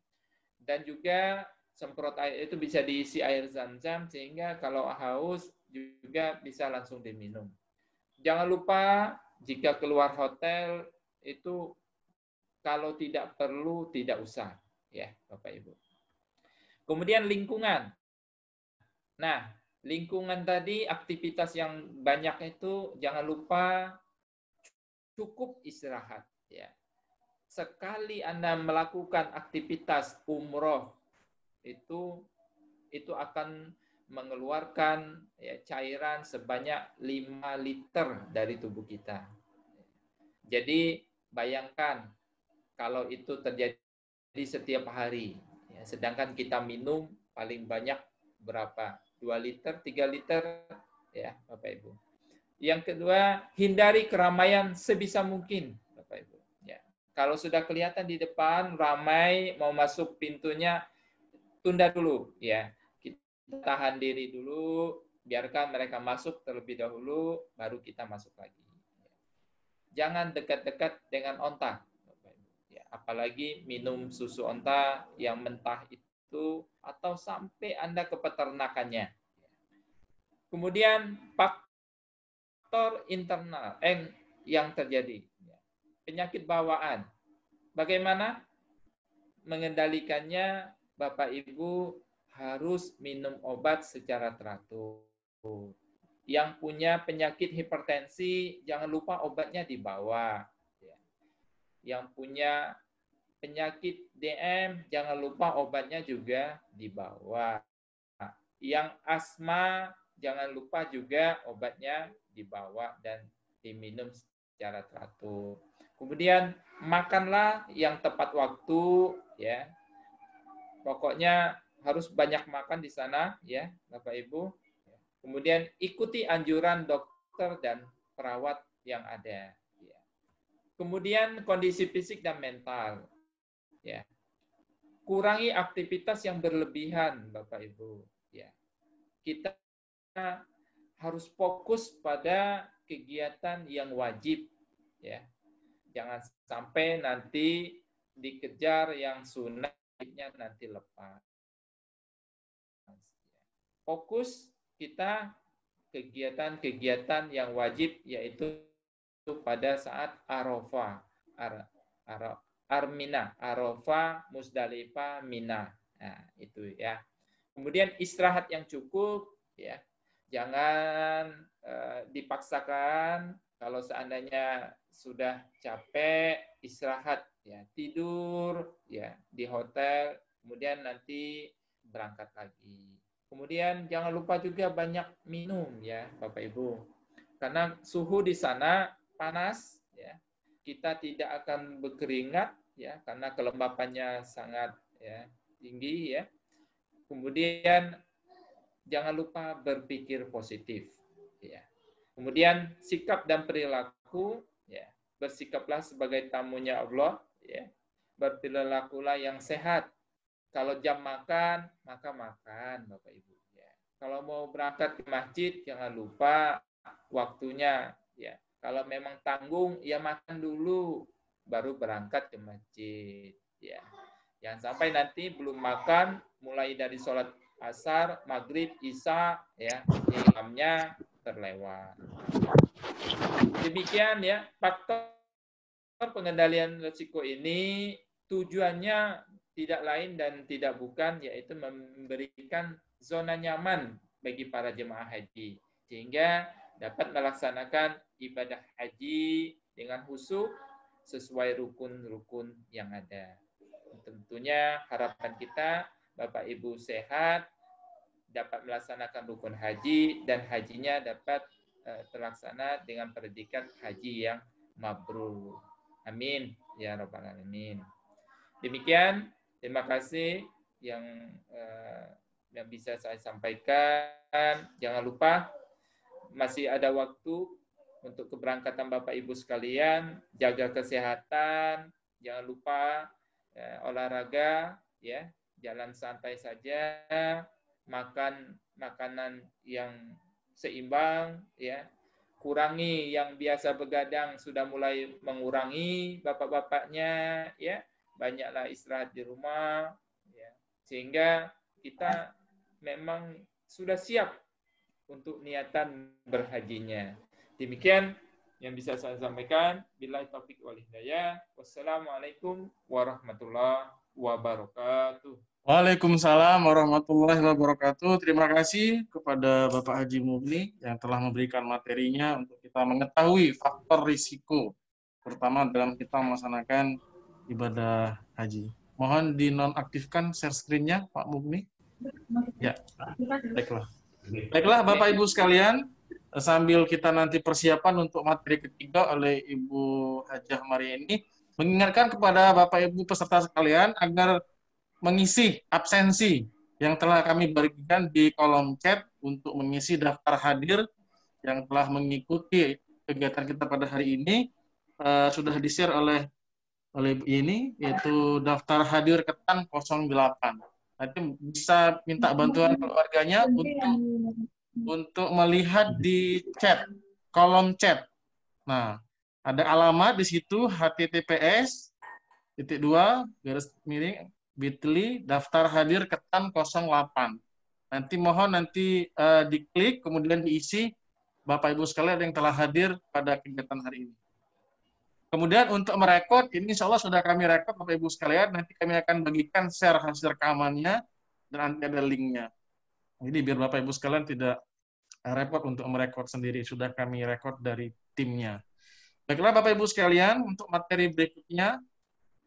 Dan juga semprot air itu bisa diisi air zam-zam sehingga kalau haus juga bisa langsung diminum. Jangan lupa jika keluar hotel itu kalau tidak perlu tidak usah, ya Bapak Ibu. Kemudian lingkungan. Nah, lingkungan tadi aktivitas yang banyak itu jangan lupa cukup istirahat, ya. Sekali Anda melakukan aktivitas umroh itu akan mengeluarkan, ya, cairan sebanyak 5 liter dari tubuh kita. Jadi bayangkan kalau itu terjadi setiap hari, ya, sedangkan kita minum paling banyak berapa? 2 liter, 3 liter, ya Bapak Ibu. Yang kedua, hindari keramaian sebisa mungkin, Bapak Ibu. Ya. Kalau sudah kelihatan di depan ramai mau masuk pintunya, tunda dulu, ya. Kita tahan diri dulu, biarkan mereka masuk terlebih dahulu, baru kita masuk lagi. Jangan dekat-dekat dengan onta, ya, apalagi minum susu onta yang mentah itu atau sampai Anda ke peternakannya. Kemudian faktor internal yang terjadi, penyakit bawaan. Bagaimana mengendalikannya? Bapak Ibu harus minum obat secara teratur. Yang punya penyakit hipertensi, jangan lupa obatnya dibawa. Yang punya penyakit DM, jangan lupa obatnya juga dibawa. Yang asma, jangan lupa juga obatnya dibawa dan diminum secara teratur. Kemudian makanlah yang tepat waktu, ya. Pokoknya harus banyak makan di sana, ya, Bapak Ibu. Kemudian ikuti anjuran dokter dan perawat yang ada. Ya. Kemudian kondisi fisik dan mental, ya. Kurangi aktivitas yang berlebihan, Bapak Ibu. Ya. Kita harus fokus pada kegiatan yang wajib, ya. Jangan sampai nanti dikejar yang sunnahnya nanti lepas. Fokus kita kegiatan-kegiatan yang wajib, yaitu pada saat Arafah, Arafah, Musdalifah, Mina. Nah, itu ya. Kemudian istirahat yang cukup, ya. Jangan dipaksakan. Kalau seandainya sudah capek, istirahat, ya, tidur, ya, di hotel, kemudian nanti berangkat lagi. Kemudian jangan lupa juga banyak minum, ya, Bapak Ibu, karena suhu di sana panas, ya. Kita tidak akan berkeringat, ya, karena kelembapannya sangat, ya, tinggi, ya. Kemudian jangan lupa berpikir positif, ya. Kemudian sikap dan perilaku, ya, bersikaplah sebagai tamunya Allah, ya. Berperilakulah yang sehat. Kalau jam makan, maka makan, Bapak Ibu. Ya. Kalau mau berangkat ke masjid, jangan lupa waktunya, ya. Kalau memang tanggung, ya makan dulu, baru berangkat ke masjid, ya. Jangan sampai nanti belum makan, mulai dari sholat asar, maghrib, isya, ya, imamnya terlewat. Demikian, ya, faktor pengendalian risiko ini tujuannya tidak lain dan tidak bukan, yaitu memberikan zona nyaman bagi para jemaah haji, sehingga dapat melaksanakan ibadah haji dengan khusyuk sesuai rukun-rukun yang ada. Tentunya harapan kita, Bapak Ibu sehat, dapat melaksanakan rukun haji, dan hajinya dapat terlaksana dengan predikat haji yang mabrur. Amin ya rabbal alamin. Demikian, terima kasih yang bisa saya sampaikan. Jangan lupa masih ada waktu untuk keberangkatan Bapak Ibu sekalian, jaga kesehatan, jangan lupa olahraga, ya, jalan santai saja, makan makanan yang seimbang, ya. Kurangi yang biasa begadang, sudah mulai mengurangi bapak-bapaknya, ya. Banyaklah istirahat di rumah, ya. Sehingga kita memang sudah siap untuk niatan berhajinya. Demikian yang bisa saya sampaikan. Billahi taufiq wal hidayah. Wassalamualaikum warahmatullahi wabarakatuh. Waalaikumsalam warahmatullahi wabarakatuh. Terima kasih kepada Bapak Haji Mubni yang telah memberikan materinya untuk kita mengetahui faktor risiko, terutama dalam kita melaksanakan ibadah haji. Mohon dinonaktifkan share screen-nya, Pak Mubni. Ya, baiklah. Baiklah, Bapak Ibu sekalian, sambil kita nanti persiapan untuk materi ketiga oleh Ibu Hajah Marieni, mengingatkan kepada Bapak Ibu peserta sekalian agar mengisi absensi yang telah kami berikan di kolom chat untuk mengisi daftar hadir yang telah mengikuti kegiatan kita pada hari ini. Sudah di-share oleh ini, yaitu daftar hadir ketan 08. Nanti bisa minta bantuan keluarganya untuk melihat di chat, kolom chat. Nah, ada alamat di situ, https://bit.ly daftar hadir ketan 08. Nanti mohon diklik, kemudian diisi Bapak Ibu sekalian yang telah hadir pada kegiatan hari ini. Kemudian untuk merekod, ini insya Allah sudah kami rekod Bapak Ibu sekalian, nanti kami akan bagikan share hasil rekamannya, dan nanti ada linknya. Jadi biar Bapak Ibu sekalian tidak repot untuk merekod sendiri, sudah kami rekod dari timnya. Baiklah Bapak Ibu sekalian, untuk materi berikutnya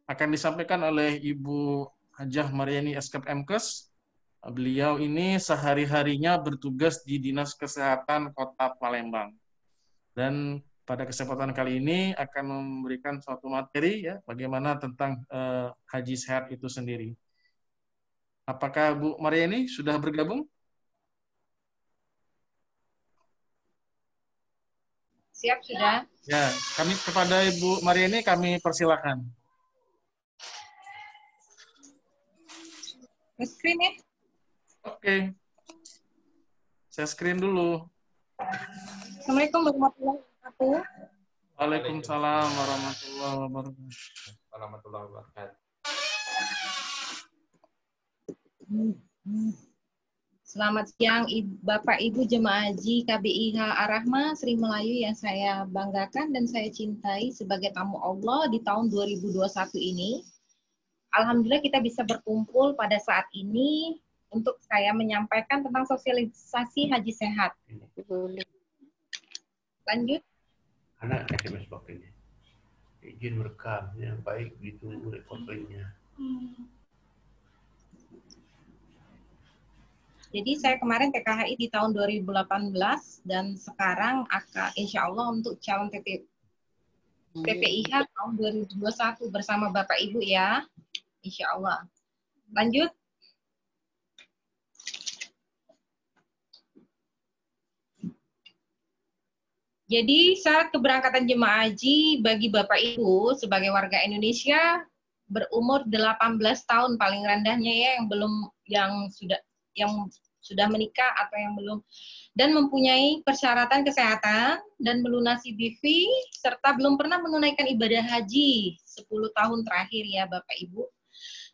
akan disampaikan oleh Ibu Hajah Marieni SKP MKes Beliau ini sehari-harinya bertugas di Dinas Kesehatan Kota Palembang. Dan pada kesempatan kali ini akan memberikan suatu materi ya, bagaimana tentang haji sehat itu sendiri. Apakah Bu Maria ini sudah bergabung? Siap sudah. Ya, kami kepada Ibu Maria ini kami persilakan. Screen ya. Oke. Saya screen dulu. Assalamualaikum warahmatullahi wabarakatuh. Waalaikumsalam warahmatullahi wabarakatuh. Selamat siang Bapak Ibu Jemaah Haji KBIH Ar-Rahmah Sri Melayu yang saya banggakan dan saya cintai sebagai tamu Allah di tahun 2021 ini. Alhamdulillah kita bisa berkumpul pada saat ini untuk saya menyampaikan tentang sosialisasi haji sehat. Lanjut. Anak SMS pakainya. Izin merekam yang baik ditunggu recordingnya. Jadi saya kemarin PKHI di tahun 2018 dan sekarang insya Allah untuk calon PPIH tahun 2021 bersama Bapak Ibu ya. Insya Allah. Lanjut. Jadi syarat keberangkatan jemaah haji bagi Bapak Ibu sebagai warga Indonesia berumur 18 tahun paling rendahnya ya, yang sudah menikah atau yang belum, dan mempunyai persyaratan kesehatan dan melunasi BV serta belum pernah menunaikan ibadah haji 10 tahun terakhir ya Bapak Ibu.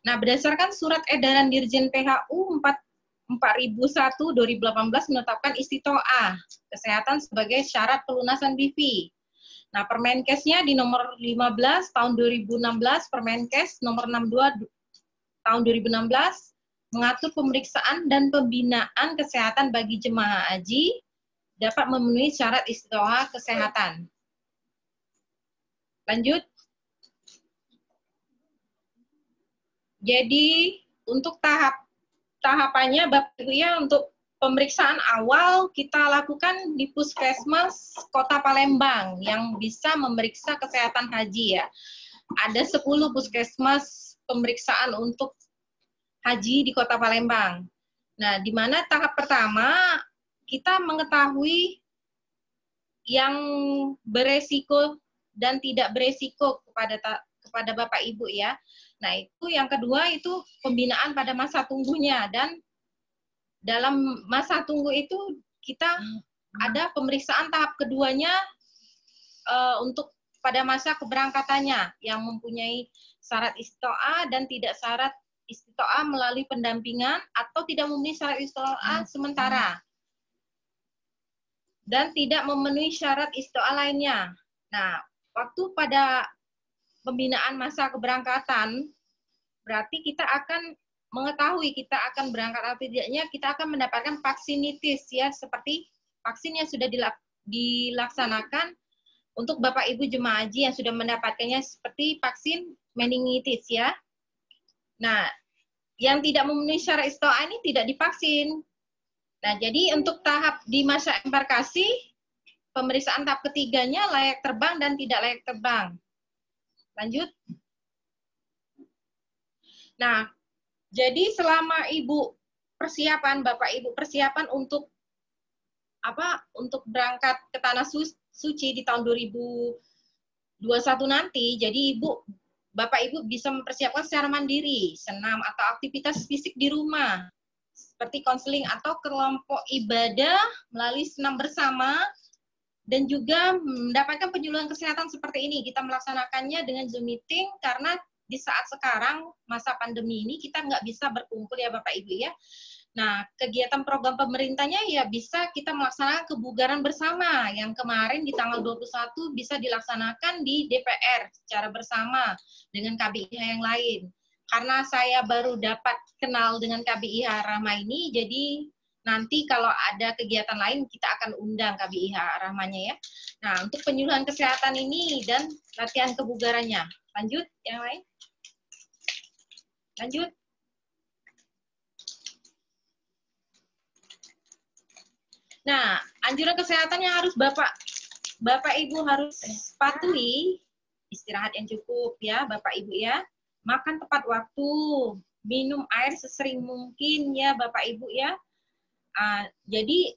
Nah, berdasarkan surat edaran Dirjen PHU 4001/2018 menetapkan istitoah kesehatan sebagai syarat pelunasan BV. Nah, Permenkesnya di nomor 15 tahun 2016, Permenkes nomor 62 tahun 2016 mengatur pemeriksaan dan pembinaan kesehatan bagi jemaah haji dapat memenuhi syarat istitoah kesehatan. Lanjut. Jadi untuk tahapannya Bapak Ibu ya, untuk pemeriksaan awal kita lakukan di Puskesmas Kota Palembang yang bisa memeriksa kesehatan haji ya. Ada 10 puskesmas pemeriksaan untuk haji di Kota Palembang. Nah, di mana tahap pertama kita mengetahui yang beresiko dan tidak beresiko kepada Bapak Ibu ya. Nah, itu yang kedua itu pembinaan pada masa tunggunya, dan dalam masa tunggu itu kita ada pemeriksaan tahap keduanya untuk pada masa keberangkatannya yang mempunyai syarat istitoah dan tidak syarat istitoah melalui pendampingan atau tidak memenuhi syarat istitoah sementara dan tidak memenuhi syarat istitoah lainnya. Nah, waktu pada pembinaan masa keberangkatan, berarti kita akan mengetahui kita akan berangkat atau tidaknya, kita akan mendapatkan vaksinitis ya, seperti vaksin yang sudah dilaksanakan untuk Bapak Ibu jemaah haji yang sudah mendapatkannya, seperti vaksin meningitis ya. Nah, yang tidak memenuhi syarat istitoah ini tidak divaksin. Nah, jadi untuk tahap di masa embarkasi, pemeriksaan tahap ketiganya layak terbang dan tidak layak terbang. Lanjut. Nah, jadi selama Bapak Ibu persiapan untuk untuk berangkat ke tanah suci di tahun 2021 nanti, jadi Bapak Ibu bisa mempersiapkan secara mandiri, senam atau aktivitas fisik di rumah, seperti konseling atau kelompok ibadah melalui senam bersama, dan juga mendapatkan penyuluhan kesehatan seperti ini. Kita melaksanakannya dengan Zoom meeting karena di saat sekarang masa pandemi ini kita nggak bisa berkumpul ya Bapak Ibu ya. Nah, kegiatan program pemerintahnya ya bisa kita melaksanakan kebugaran bersama yang kemarin di tanggal 21 bisa dilaksanakan di DPR secara bersama dengan KBIH yang lain. Karena saya baru dapat kenal dengan KBIH Ar-Rahmah ini, jadi nanti kalau ada kegiatan lain kita akan undang KBIH Ar-Rahmahnya ya. Nah, untuk penyuluhan kesehatan ini dan latihan kebugarannya. Lanjut, yang lain. Lanjut. Nah, anjuran kesehatan yang harus Bapak Ibu harus patuhi, istirahat yang cukup ya Bapak Ibu ya, makan tepat waktu, minum air sesering mungkin ya Bapak Ibu ya. Jadi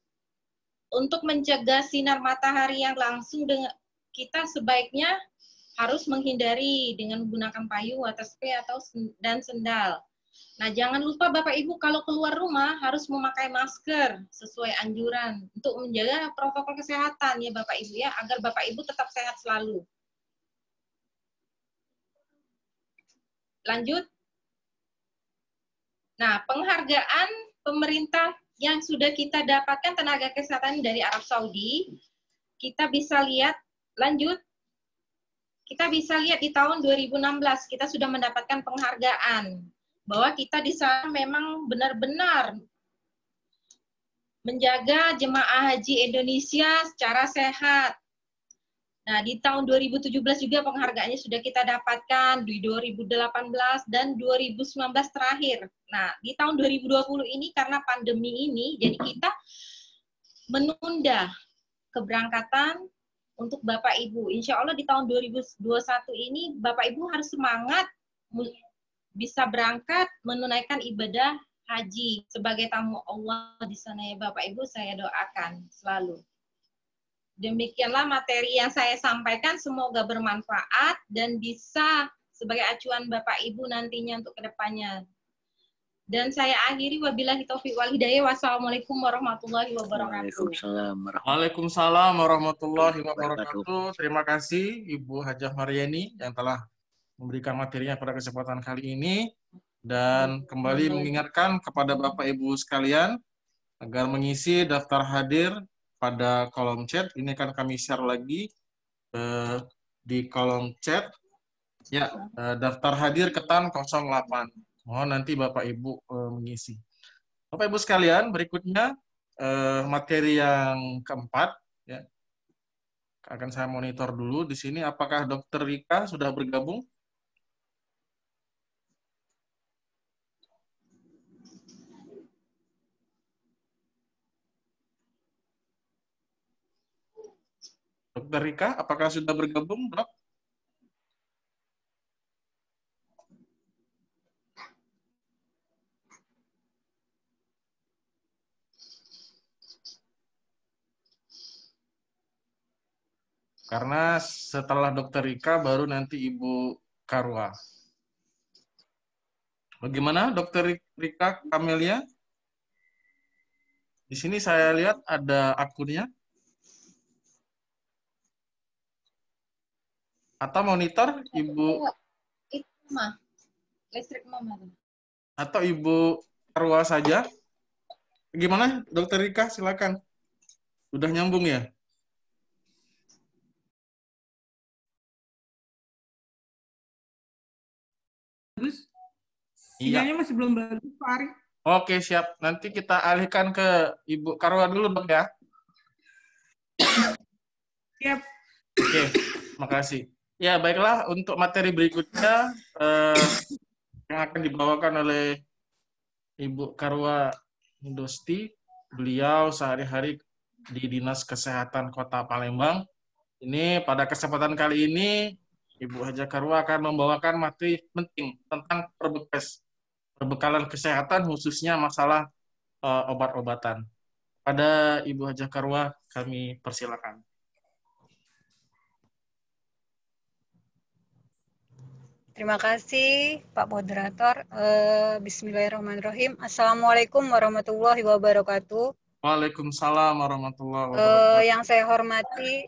untuk mencegah sinar matahari yang langsung dengan kita sebaiknya harus menghindari dengan menggunakan payung, water spray dan sendal. Nah, jangan lupa Bapak Ibu kalau keluar rumah harus memakai masker sesuai anjuran untuk menjaga protokol kesehatan ya Bapak Ibu ya, agar Bapak Ibu tetap sehat selalu. Lanjut. Nah, penghargaan pemerintah yang sudah kita dapatkan tenaga kesehatan dari Arab Saudi, kita bisa lihat, lanjut. Kita bisa lihat di tahun 2016 kita sudah mendapatkan penghargaan bahwa kita di sana memang benar-benar menjaga jemaah haji Indonesia secara sehat. Nah, di tahun 2017 juga penghargaannya sudah kita dapatkan di 2018 dan 2019 terakhir. Nah, di tahun 2020 ini karena pandemi ini, jadi kita menunda keberangkatan untuk Bapak Ibu. Insya Allah di tahun 2021 ini Bapak Ibu harus semangat bisa berangkat menunaikan ibadah haji sebagai tamu Allah di sana ya Bapak Ibu, saya doakan selalu. Demikianlah materi yang saya sampaikan, semoga bermanfaat dan bisa sebagai acuan Bapak Ibu nantinya untuk kedepannya. Dan saya akhiri wabillahi taufiq wal hidayah. Wassalamualaikum warahmatullahi wabarakatuh. Waalaikumsalam warahmatullahi wabarakatuh. Terima kasih Ibu Hajah Maryani yang telah memberikan materinya pada kesempatan kali ini. Dan kembali mengingatkan kepada Bapak Ibu sekalian agar mengisi daftar hadir pada kolom chat. Ini akan kami share lagi di kolom chat. Ya, daftar hadir ketan 08. Mohon nanti Bapak Ibu mengisi. Bapak Ibu sekalian, berikutnya materi yang keempat. Ya, akan saya monitor dulu di sini. Apakah Dr. Rika sudah bergabung? Dr. Rika, apakah sudah bergabung, Dok? Karena setelah Dr. Rika baru nanti Ibu Karwa. Bagaimana Dr. Rika Kamelia? Di sini saya lihat ada akunnya. Atau monitor Ibu? Itu mah listrik mama. Atau Ibu Karwa saja? Gimana Dr. Rika? Silakan. Udah nyambung ya? Bagus. Iya. Sinyalnya masih belum bagus, Pak Ari. Oke, siap. Nanti kita alihkan ke Ibu Karwa dulu, Dok, ya. Siap. Oke, makasih. Ya, baiklah. Untuk materi berikutnya yang akan dibawakan oleh Ibu Karwa Indosti. Beliau sehari-hari di Dinas Kesehatan Kota Palembang. Ini pada kesempatan kali ini, Ibu Hajah Karwa akan membawakan materi penting tentang perbekalan kesehatan, khususnya masalah obat-obatan. Pada Ibu Hajah Karwa, kami persilakan. Terima kasih Pak Moderator. Bismillahirrahmanirrahim. Assalamualaikum warahmatullahi wabarakatuh. Waalaikumsalam warahmatullahi wabarakatuh. Yang saya hormati,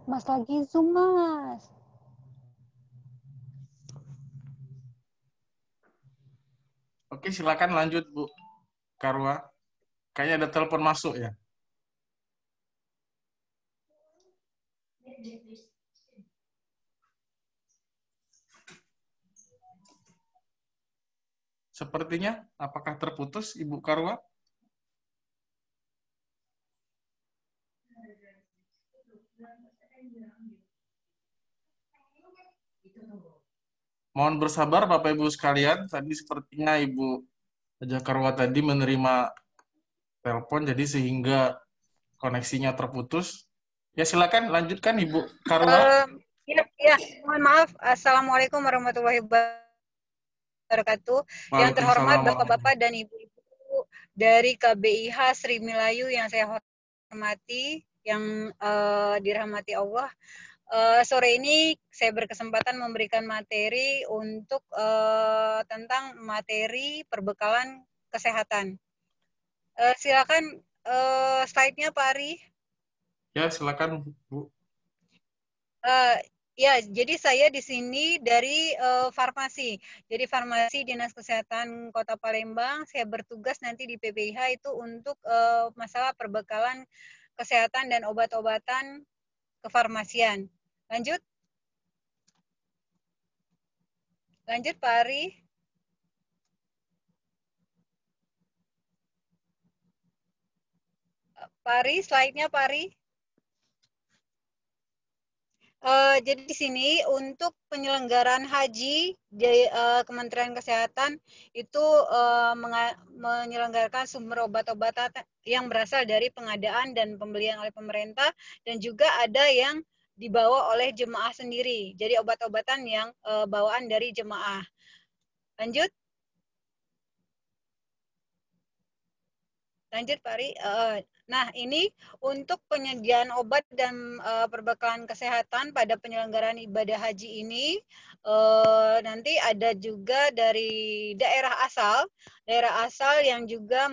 Mas lagi Zoom, Mas. Oke, silakan lanjut Bu Karwa. Kayaknya ada telepon masuk ya. Sepertinya, apakah terputus Ibu Karwa? Mohon bersabar Bapak Ibu sekalian, tadi sepertinya Ibu Haja Karwa tadi menerima telepon, jadi sehingga koneksinya terputus. Ya silakan lanjutkan Ibu Karwa. Ya, mohon maaf. Assalamualaikum warahmatullahi wabarakatuh. Yang terhormat Bapak-Bapak dan Ibu-Ibu dari KBIH Sri Milayu yang saya hormati, yang dirahmati Allah. Sore ini saya berkesempatan memberikan materi untuk tentang materi perbekalan kesehatan. Silakan slide-nya Pak Ari. Ya, silakan Bu. Ya, jadi saya di sini dari farmasi. Jadi farmasi Dinas Kesehatan Kota Palembang. Saya bertugas nanti di PPIH itu untuk masalah perbekalan kesehatan dan obat-obatan kefarmasian. Lanjut. Lanjut Pak Ari. Pak Ari, slide-nya Pak Ari. Jadi di sini untuk penyelenggaraan haji, Kementerian Kesehatan itu menyelenggarakan sumber obat-obatan yang berasal dari pengadaan dan pembelian oleh pemerintah, dan juga ada yang dibawa oleh jemaah sendiri. Jadi obat-obatan yang bawaan dari jemaah. Lanjut. Lanjut Pak Ari. Nah, ini untuk penyediaan obat dan perbekalan kesehatan pada penyelenggaraan ibadah haji ini, nanti ada juga dari daerah asal yang juga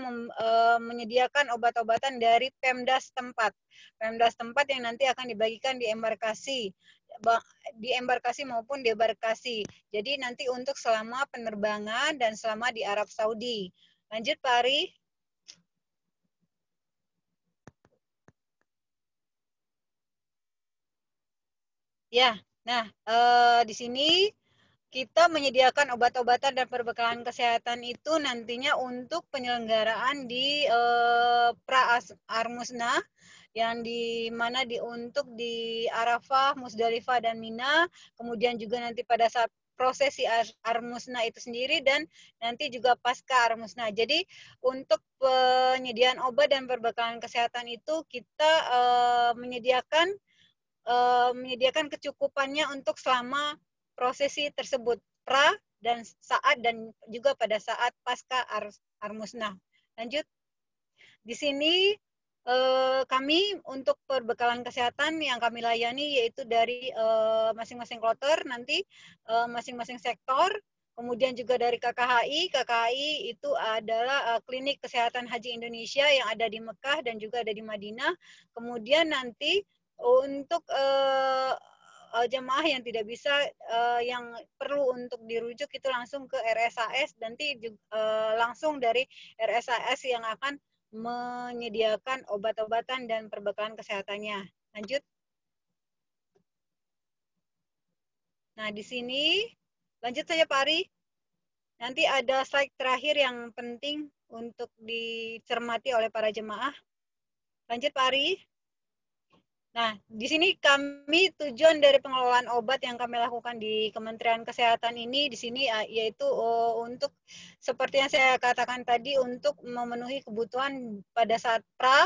menyediakan obat-obatan dari Pemda setempat. Pemda setempat yang nanti akan dibagikan di embarkasi maupun debarkasi. Jadi nanti untuk selama penerbangan dan selama di Arab Saudi. Lanjut Pak Ari. Ya, nah di sini kita menyediakan obat-obatan dan perbekalan kesehatan itu nantinya untuk penyelenggaraan di Armusna, yang di mana untuk di Arafah, Musdalifah, dan Mina, kemudian juga nanti pada saat prosesi Armusna itu sendiri, dan nanti juga pasca Armusna. Jadi untuk penyediaan obat dan perbekalan kesehatan itu kita menyediakan kecukupannya untuk selama prosesi tersebut, pra dan saat dan juga pada saat pasca Armusna. Lanjut. Di sini kami untuk perbekalan kesehatan yang kami layani yaitu dari masing-masing kloter, nanti masing-masing sektor, kemudian juga dari KKHI. KKHI itu adalah klinik kesehatan haji Indonesia yang ada di Mekah dan juga ada di Madinah. Kemudian nanti untuk jemaah yang tidak bisa, yang perlu untuk dirujuk itu langsung ke RSAS, nanti langsung dari RSAS yang akan menyediakan obat-obatan dan perbekalan kesehatannya. Lanjut. Nah, di sini lanjut saja Pak Ari. Nanti ada slide terakhir yang penting untuk dicermati oleh para jemaah. Lanjut Pak Ari. Nah, di sini kami tujuan dari pengelolaan obat yang kami lakukan di Kementerian Kesehatan ini di sini yaitu untuk seperti yang saya katakan tadi, untuk memenuhi kebutuhan pada saat pra,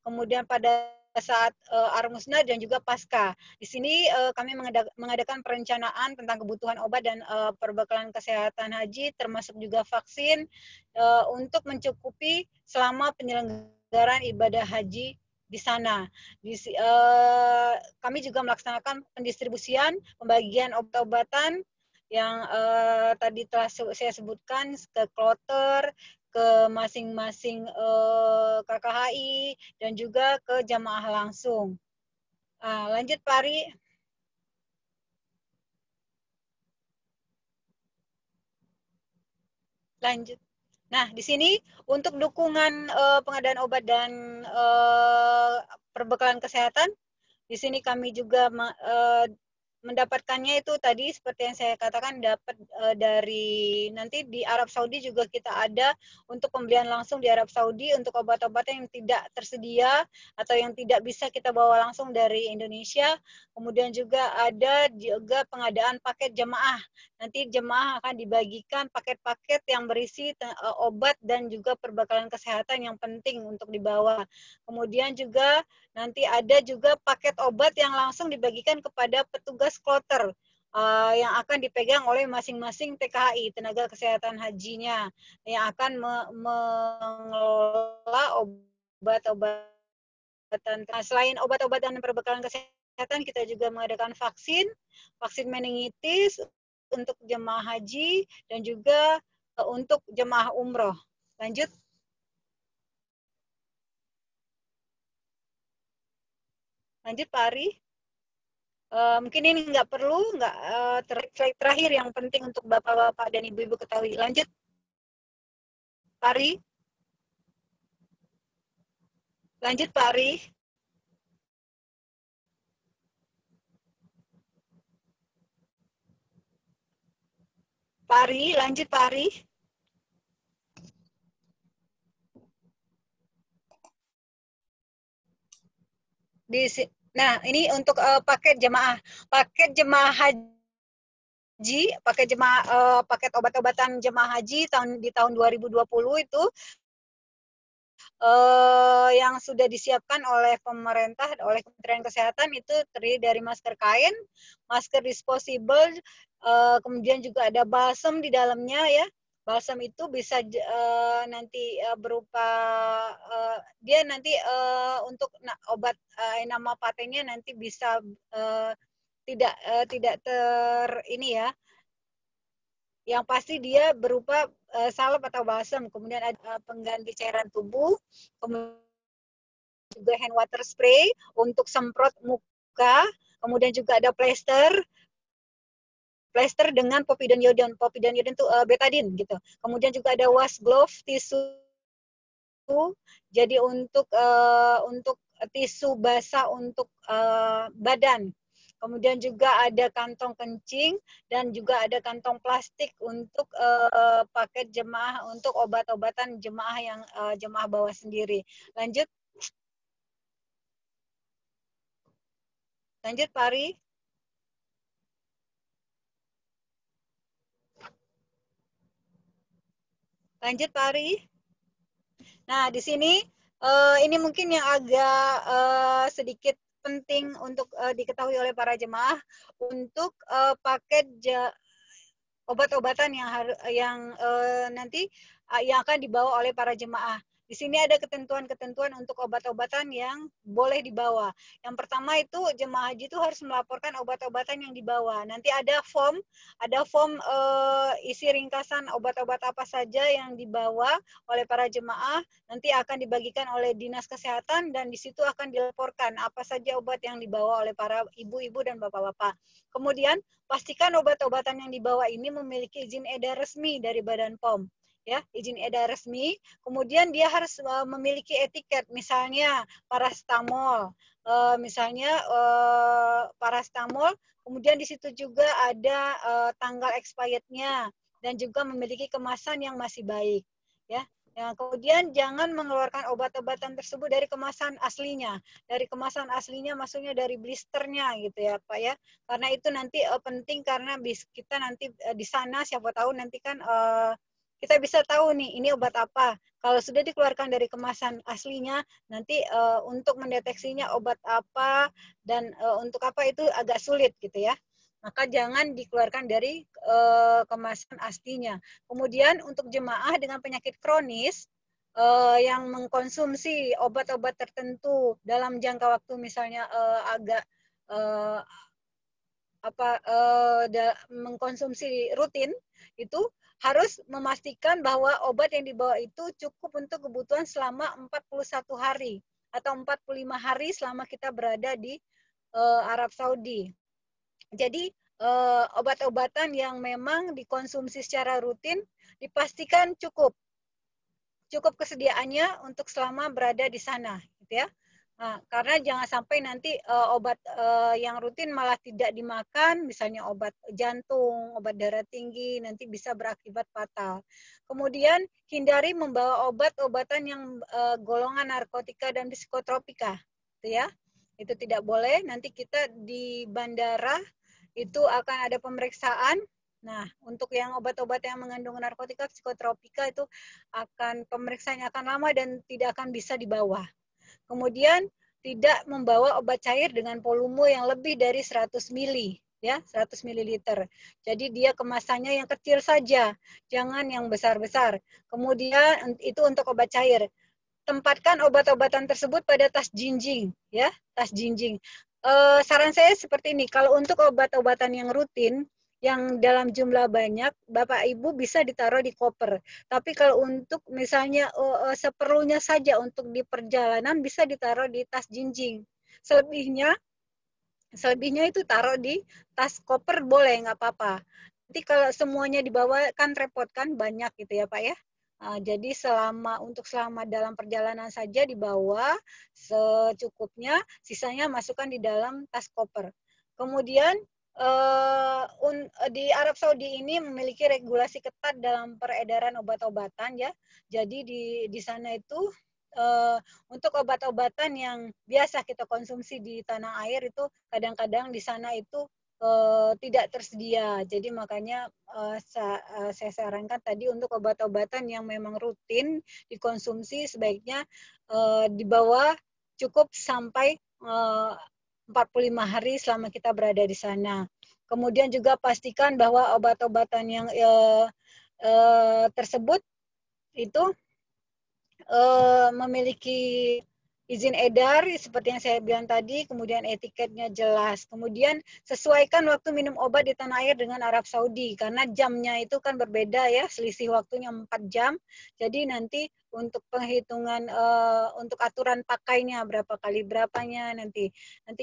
kemudian pada saat Armusna dan juga pasca. Di sini kami mengadakan perencanaan tentang kebutuhan obat dan perbekalan kesehatan haji, termasuk juga vaksin untuk mencukupi selama penyelenggaraan ibadah haji di sana. Kami juga melaksanakan pendistribusian, pembagian obat-obatan yang tadi telah saya sebutkan ke kloter, ke masing-masing KKHI, dan juga ke jamaah langsung. Lanjut Pak Ari. Lanjut. Nah, di sini untuk dukungan pengadaan obat dan perbekalan kesehatan, di sini kami juga mendapatkannya itu tadi seperti yang saya katakan, dapat dari nanti di Arab Saudi juga kita ada untuk pembelian langsung di Arab Saudi untuk obat-obatan yang tidak tersedia atau yang tidak bisa kita bawa langsung dari Indonesia. Kemudian juga ada juga pengadaan paket jemaah. nanti jemaah akan dibagikan paket-paket yang berisi obat dan juga perbekalan kesehatan yang penting untuk dibawa. Kemudian juga nanti ada juga paket obat yang langsung dibagikan kepada petugas kloter yang akan dipegang oleh masing-masing TKHI, tenaga kesehatan hajinya, yang akan mengelola obat-obatan. Nah, selain obat-obatan dan perbekalan kesehatan, kita juga mengadakan vaksin meningitis untuk jemaah haji dan juga untuk jemaah umroh. Lanjut. Lanjut Pak Ari. Mungkin ini nggak perlu, slide terakhir yang penting untuk Bapak-Bapak dan Ibu-Ibu ketahui. Lanjut. Pak Ari. Lanjut Pak Ari. Pak Ari, lanjut Pak Ari. Nah, ini untuk paket jemaah haji, paket obat-obatan jemaah haji di tahun 2020 itu yang sudah disiapkan oleh pemerintah, oleh Kementerian Kesehatan itu terdiri dari masker kain, masker disposable, kemudian juga ada balsam di dalamnya ya. Balsam itu bisa nanti berupa dia nanti untuk obat nama patennya nanti bisa tidak ini ya. Yang pasti dia berupa salep atau balsam, kemudian ada pengganti cairan tubuh, kemudian juga hand water spray untuk semprot muka, kemudian juga ada plester dengan povidone iodine itu betadine gitu. Kemudian juga ada wash glove tisu, jadi untuk tisu basah untuk badan. Kemudian juga ada kantong kencing dan juga ada kantong plastik untuk paket jemaah untuk obat-obatan jemaah yang jemaah bawa sendiri. Lanjut. Lanjut Pak Ari. Lanjut Pak Ari. Nah, di sini ini mungkin yang agak sedikit penting untuk diketahui oleh para jemaah untuk paket obat-obatan yang nanti yang akan dibawa oleh para jemaah. Di sini ada ketentuan-ketentuan untuk obat-obatan yang boleh dibawa. Yang pertama itu jemaah haji itu harus melaporkan obat-obatan yang dibawa. Nanti ada form isi ringkasan obat-obat apa saja yang dibawa oleh para jemaah. Nanti akan dibagikan oleh Dinas Kesehatan dan di situ akan dilaporkan apa saja obat yang dibawa oleh para ibu-ibu dan bapak-bapak. Kemudian pastikan obat-obatan yang dibawa ini memiliki izin edar resmi dari Badan POM. Ya, izin edar resmi, kemudian dia harus memiliki etiket, misalnya parastamol, parastamol, kemudian di situ juga ada tanggal expirednya dan juga memiliki kemasan yang masih baik, ya. Ya, kemudian jangan mengeluarkan obat-obatan tersebut dari kemasan aslinya. Dari kemasan aslinya maksudnya dari blisternya gitu ya Pak ya. Karena itu nanti penting karena kita nanti di sana siapa tahu nanti kan kita bisa tahu nih ini obat apa. Kalau sudah dikeluarkan dari kemasan aslinya, nanti untuk mendeteksinya obat apa dan untuk apa itu agak sulit gitu ya. Maka jangan dikeluarkan dari kemasan aslinya. Kemudian untuk jemaah dengan penyakit kronis yang mengkonsumsi obat-obat tertentu dalam jangka waktu misalnya agak mengkonsumsi rutin itu harus memastikan bahwa obat yang dibawa itu cukup untuk kebutuhan selama 41 hari atau 45 hari selama kita berada di Arab Saudi. Jadi obat-obatan yang memang dikonsumsi secara rutin dipastikan cukup kesediaannya untuk selama berada di sana, gitu ya. Nah, karena jangan sampai nanti obat yang rutin malah tidak dimakan, misalnya obat jantung, obat darah tinggi, nanti bisa berakibat fatal. Kemudian hindari membawa obat-obatan yang golongan narkotika dan psikotropika, gitu ya. Itu tidak boleh. Nanti kita di bandara itu akan ada pemeriksaan. Nah, untuk yang obat-obat yang mengandung narkotika, psikotropika itu pemeriksaannya akan lama dan tidak akan bisa dibawa. Kemudian tidak membawa obat cair dengan volume yang lebih dari 100 mili, ya, 100 ml. Jadi dia kemasannya yang kecil saja, jangan yang besar-besar. Kemudian itu untuk obat cair. Tempatkan obat-obatan tersebut pada tas jinjing, ya, tas jinjing. Saran saya seperti ini, kalau untuk obat-obatan yang rutin, yang dalam jumlah banyak, Bapak Ibu bisa ditaruh di koper. Tapi kalau untuk misalnya seperlunya saja untuk di perjalanan bisa ditaruh di tas jinjing. Selebihnya itu taruh di tas koper boleh, nggak apa-apa. Nanti kalau semuanya dibawa kan repot kan, banyak gitu ya Pak ya. Jadi selama dalam perjalanan saja dibawa secukupnya, sisanya masukkan di dalam tas koper. Kemudian di Arab Saudi ini memiliki regulasi ketat dalam peredaran obat-obatan ya. Jadi di sana itu untuk obat-obatan yang biasa kita konsumsi di tanah air itu kadang-kadang di sana itu tidak tersedia. Jadi makanya saya sarankan tadi untuk obat-obatan yang memang rutin dikonsumsi sebaiknya dibawa cukup sampai 45 hari selama kita berada di sana. Kemudian juga pastikan bahwa obat-obatan yang tersebut itu memiliki izin edar seperti yang saya bilang tadi, kemudian etiketnya jelas. Kemudian sesuaikan waktu minum obat di tanah air dengan Arab Saudi karena jamnya itu kan berbeda ya, selisih waktunya 4 jam. Jadi nanti untuk penghitungan untuk aturan pakainya berapa kali berapanya nanti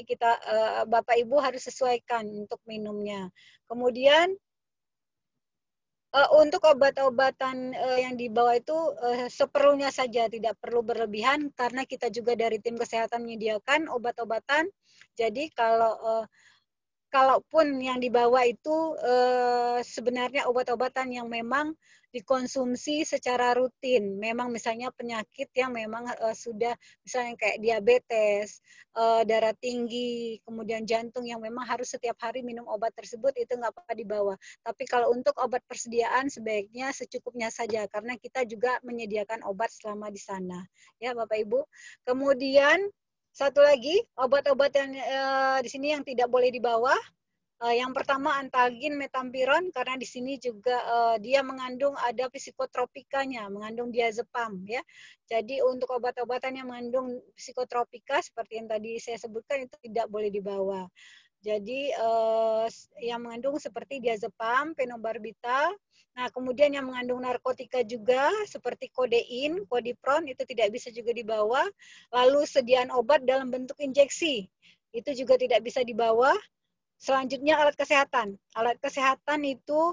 kita Bapak Ibu harus sesuaikan untuk minumnya. Kemudian untuk obat-obatan yang dibawa itu seperlunya saja, tidak perlu berlebihan karena kita juga dari tim kesehatan menyediakan obat-obatan. Jadi kalaupun yang dibawa itu sebenarnya obat-obatan yang memang dikonsumsi secara rutin. Memang misalnya penyakit yang memang sudah misalnya kayak diabetes, darah tinggi, kemudian jantung yang memang harus setiap hari minum obat tersebut itu nggak apa-apa dibawa. Tapi kalau untuk obat persediaan sebaiknya secukupnya saja karena kita juga menyediakan obat selama di sana. Ya Bapak Ibu. Kemudian satu lagi obat-obat yang di sini yang tidak boleh dibawa. Yang pertama antalgin, metampiron karena di sini juga dia mengandung ada psikotropikanya, mengandung diazepam ya. Jadi untuk obat-obatan yang mengandung psikotropika seperti yang tadi saya sebutkan itu tidak boleh dibawa. Jadi yang mengandung seperti diazepam, fenobarbital. Nah, kemudian yang mengandung narkotika juga seperti kodein, kodipron itu tidak bisa juga dibawa. Lalu sediaan obat dalam bentuk injeksi itu juga tidak bisa dibawa. Selanjutnya alat kesehatan. Alat kesehatan itu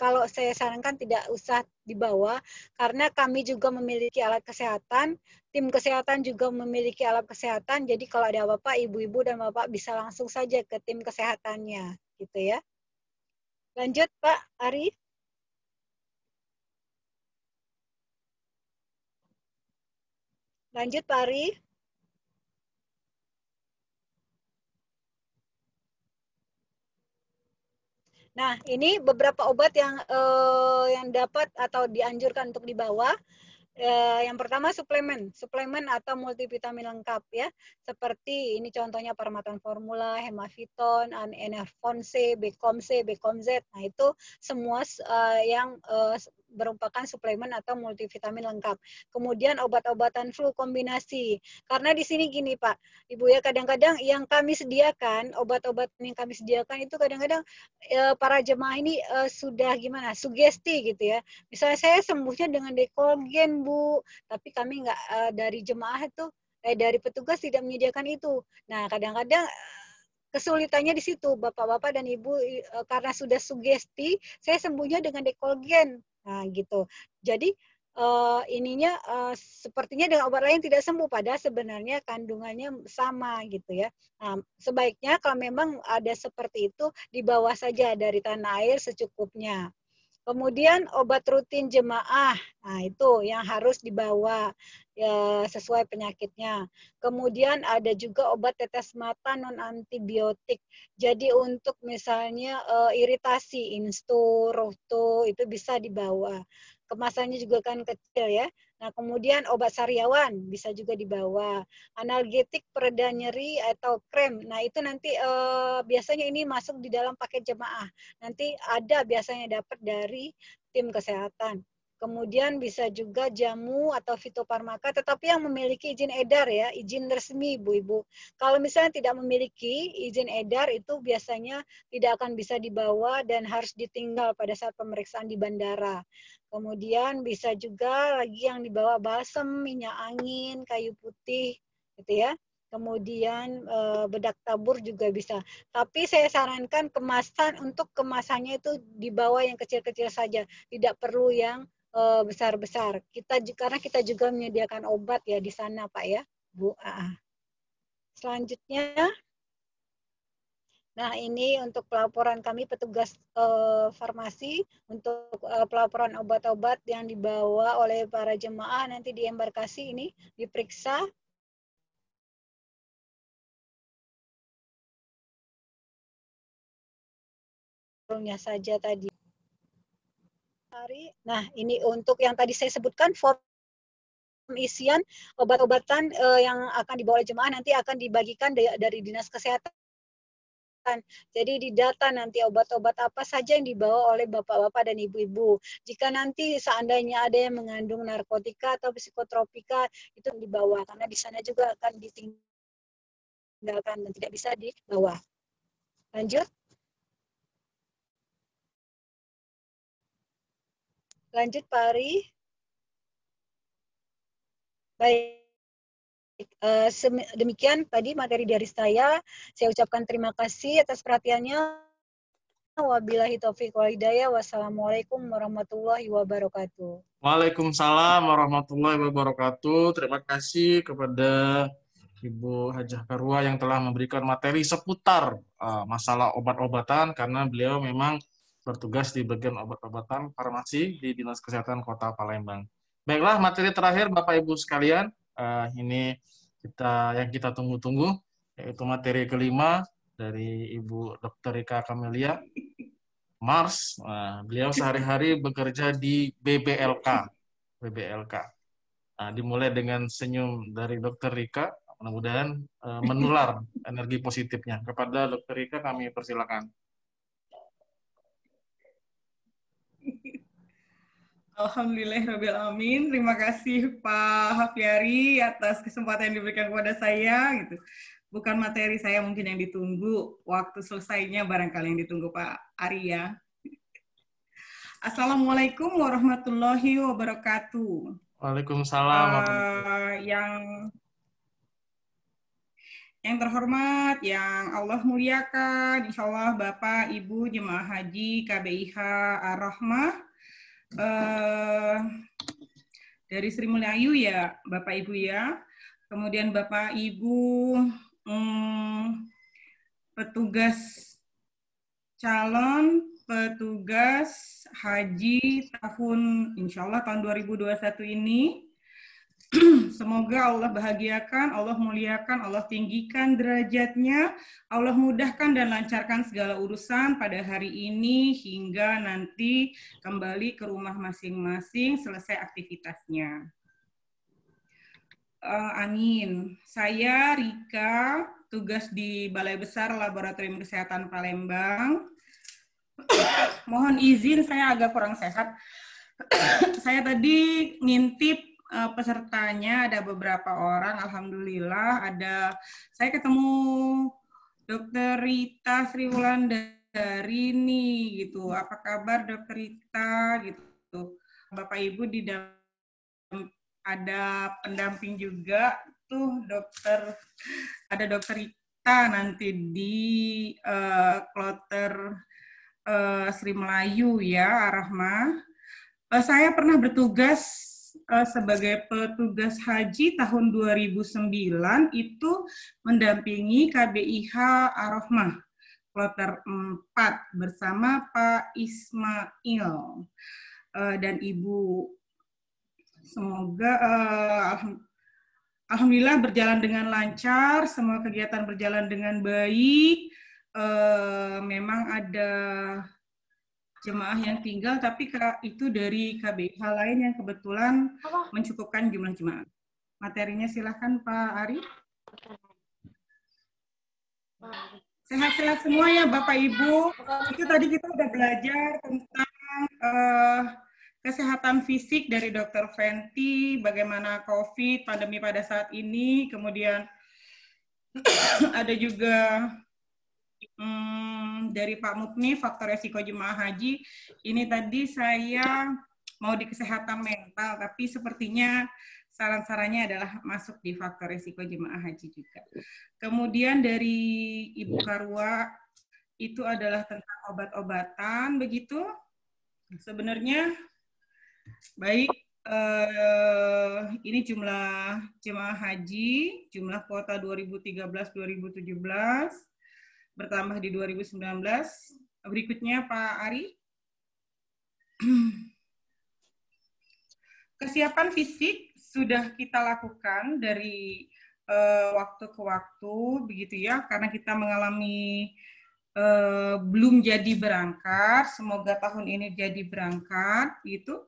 kalau saya sarankan tidak usah dibawa karena kami juga memiliki alat kesehatan, tim kesehatan juga memiliki alat kesehatan. Jadi kalau ada Bapak, Ibu-ibu dan Bapak bisa langsung saja ke tim kesehatannya, gitu ya. Lanjut Pak Ari. Lanjut Pak Ari. Nah, ini beberapa obat yang dapat atau dianjurkan untuk dibawa. Yang pertama suplemen atau multivitamin lengkap ya. Seperti ini contohnya Permatan Formula, Hemaviton, Enervon C, Becom C, Becom Z. Nah, itu semua yang merupakan suplemen atau multivitamin lengkap. Kemudian obat-obatan flu kombinasi. Karena di sini gini Pak, Ibu ya, kadang-kadang yang kami sediakan, obat-obatan yang kami sediakan itu kadang-kadang para jemaah ini sudah gimana, sugesti gitu ya. Misalnya saya sembuhnya dengan Decolgen Bu, tapi kami nggak dari jemaah itu, dari petugas tidak menyediakan itu. Nah kadang-kadang kesulitannya di situ, Bapak-bapak dan Ibu karena sudah sugesti, saya sembuhnya dengan Decolgen. Nah gitu. Jadi ininya sepertinya dengan obat lain tidak sembuh, padahal sebenarnya kandungannya sama gitu ya. Nah, sebaiknya kalau memang ada seperti itu dibawa saja dari tanah air secukupnya. Kemudian obat rutin jemaah, nah itu yang harus dibawa ya, sesuai penyakitnya. Kemudian ada juga obat tetes mata non antibiotik. Jadi untuk misalnya iritasi, Insto, Rohto itu bisa dibawa. Kemasannya juga kan kecil ya. Nah, kemudian obat sariawan bisa juga dibawa. Analgetik pereda nyeri atau krem. Nah, itu nanti biasanya ini masuk di dalam paket jemaah. Nanti ada biasanya dapat dari tim kesehatan. Kemudian bisa juga jamu atau fitofarmaka, tetapi yang memiliki izin edar ya, izin resmi Ibu-Ibu. Kalau misalnya tidak memiliki izin edar, itu biasanya tidak akan bisa dibawa dan harus ditinggal pada saat pemeriksaan di bandara. Kemudian bisa juga lagi yang dibawa balsem, minyak angin, kayu putih, gitu ya. Kemudian bedak tabur juga bisa. Tapi saya sarankan untuk kemasannya itu dibawa yang kecil-kecil saja, tidak perlu yang besar-besar. Karena kita juga menyediakan obat ya di sana Pak ya, Bu. Selanjutnya, nah ini untuk pelaporan kami petugas farmasi untuk pelaporan obat-obat yang dibawa oleh para jemaah nanti di embarkasi ini diperiksa. Saja tadi. Nah ini untuk yang tadi saya sebutkan form isian obat-obatan yang akan dibawa oleh jemaah nanti akan dibagikan dari Dinas Kesehatan. Jadi di data nanti obat-obat apa saja yang dibawa oleh bapak-bapak dan ibu-ibu. Jika nanti seandainya ada yang mengandung narkotika atau psikotropika itu dibawa karena di sana juga akan ditinggalkan dan tidak bisa dibawa. Lanjut. Lanjut Pak Ari. Baik. Demikian tadi materi dari saya. Saya ucapkan terima kasih atas perhatiannya. Wabillahi taufiq wal hidayah. Wassalamualaikum warahmatullahi wabarakatuh. Waalaikumsalam warahmatullahi wabarakatuh. Terima kasih kepada Ibu Hajah Karua yang telah memberikan materi seputar masalah obat-obatan karena beliau memang bertugas di bagian obat-obatan farmasi di Dinas Kesehatan Kota Palembang. Baiklah, materi terakhir Bapak Ibu sekalian, ini yang kita tunggu-tunggu, yaitu materi kelima dari Ibu Dr. Rika Kamelia Mars. Beliau sehari-hari bekerja di BBLK. Dimulai dengan senyum dari Dr. Rika, mudah-mudahan menular energi positifnya. Kepada Dr. Rika kami persilakan. Alhamdulillahirrahmanirrahim. Terima kasih Pak Hafyari atas kesempatan yang diberikan kepada saya. Gitu. Bukan materi saya mungkin yang ditunggu, waktu selesainya barangkali yang ditunggu Pak Arya. Assalamualaikum warahmatullahi wabarakatuh. Waalaikumsalam. Yang terhormat, yang Allah muliakan, insya Allah Bapak, Ibu, Jemaah Haji, KBIH Ar-Rahmah, dari Sri Mulyaayu ya, Bapak Ibu ya, kemudian Bapak Ibu calon petugas haji insya Allah tahun 2021 ini. Semoga Allah bahagiakan, Allah muliakan, Allah tinggikan derajatnya, Allah mudahkan dan lancarkan segala urusan pada hari ini hingga nanti kembali ke rumah masing-masing selesai aktivitasnya. Amin. Saya Rika, tugas di Balai Besar Laboratorium Kesehatan Palembang. Mohon izin saya agak kurang sehat. Saya tadi ngintip pesertanya ada beberapa orang, alhamdulillah saya ketemu Dr. Rita Sriwulandarini gitu. Apa kabar Dr. Rita gitu. Bapak Ibu di dalam ada pendamping juga tuh ada Dr. Rita nanti di kloter Sri Melayu ya, Ar-Rahmah. Saya pernah bertugas sebagai petugas haji tahun 2009 itu mendampingi KBIH Ar-Rahmah kloter 4 bersama Pak Ismail dan Ibu. Semoga alhamdulillah berjalan dengan lancar, semua kegiatan berjalan dengan baik. Memang ada jemaah yang tinggal, tapi itu dari KBIH lain yang kebetulan mencukupkan jumlah jemaah. Materinya silahkan Pak Ari. Sehat-sehat semua ya Bapak Ibu. Itu tadi kita udah belajar tentang kesehatan fisik dari Dr. Fenty, bagaimana COVID, pandemi pada saat ini, kemudian ada juga dari Pak Mukni, faktor resiko jemaah haji. Ini tadi saya mau di kesehatan mental, tapi sepertinya saran-sarannya adalah masuk di faktor resiko jemaah haji juga. Kemudian dari Ibu Karwa, itu adalah tentang obat-obatan, begitu. Sebenarnya, baik, ini jumlah jemaah haji, jumlah kuota 2013-2017, bertambah di 2019. Berikutnya Pak Ari. Kesiapan fisik sudah kita lakukan dari waktu ke waktu, begitu ya, karena kita mengalami belum jadi berangkat, semoga tahun ini jadi berangkat, gitu.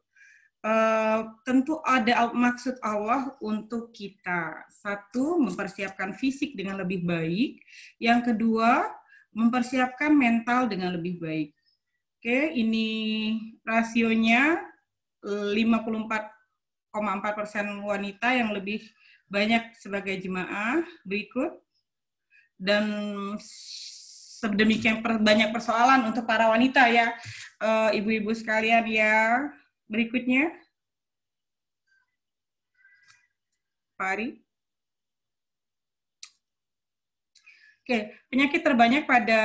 Tentu ada maksud Allah untuk kita. Satu, mempersiapkan fisik dengan lebih baik. Yang kedua, mempersiapkan mental dengan lebih baik. Oke, ini rasionya 54,4% wanita yang lebih banyak sebagai jemaah. Berikut. Dan sedemikian banyak persoalan untuk para wanita ya, ibu-ibu sekalian ya. Berikutnya, Pak Ari. Oke, penyakit terbanyak pada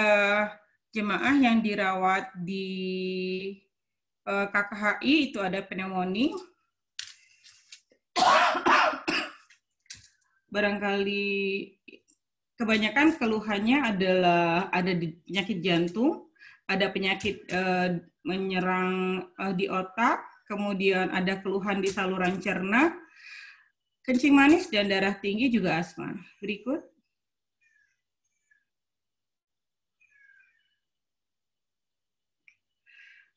jemaah yang dirawat di KKHI itu ada pneumonia. Barangkali kebanyakan keluhannya adalah ada penyakit jantung, ada penyakit menyerang di otak, kemudian ada keluhan di saluran cerna, kencing manis, dan darah tinggi, juga asma. Berikut.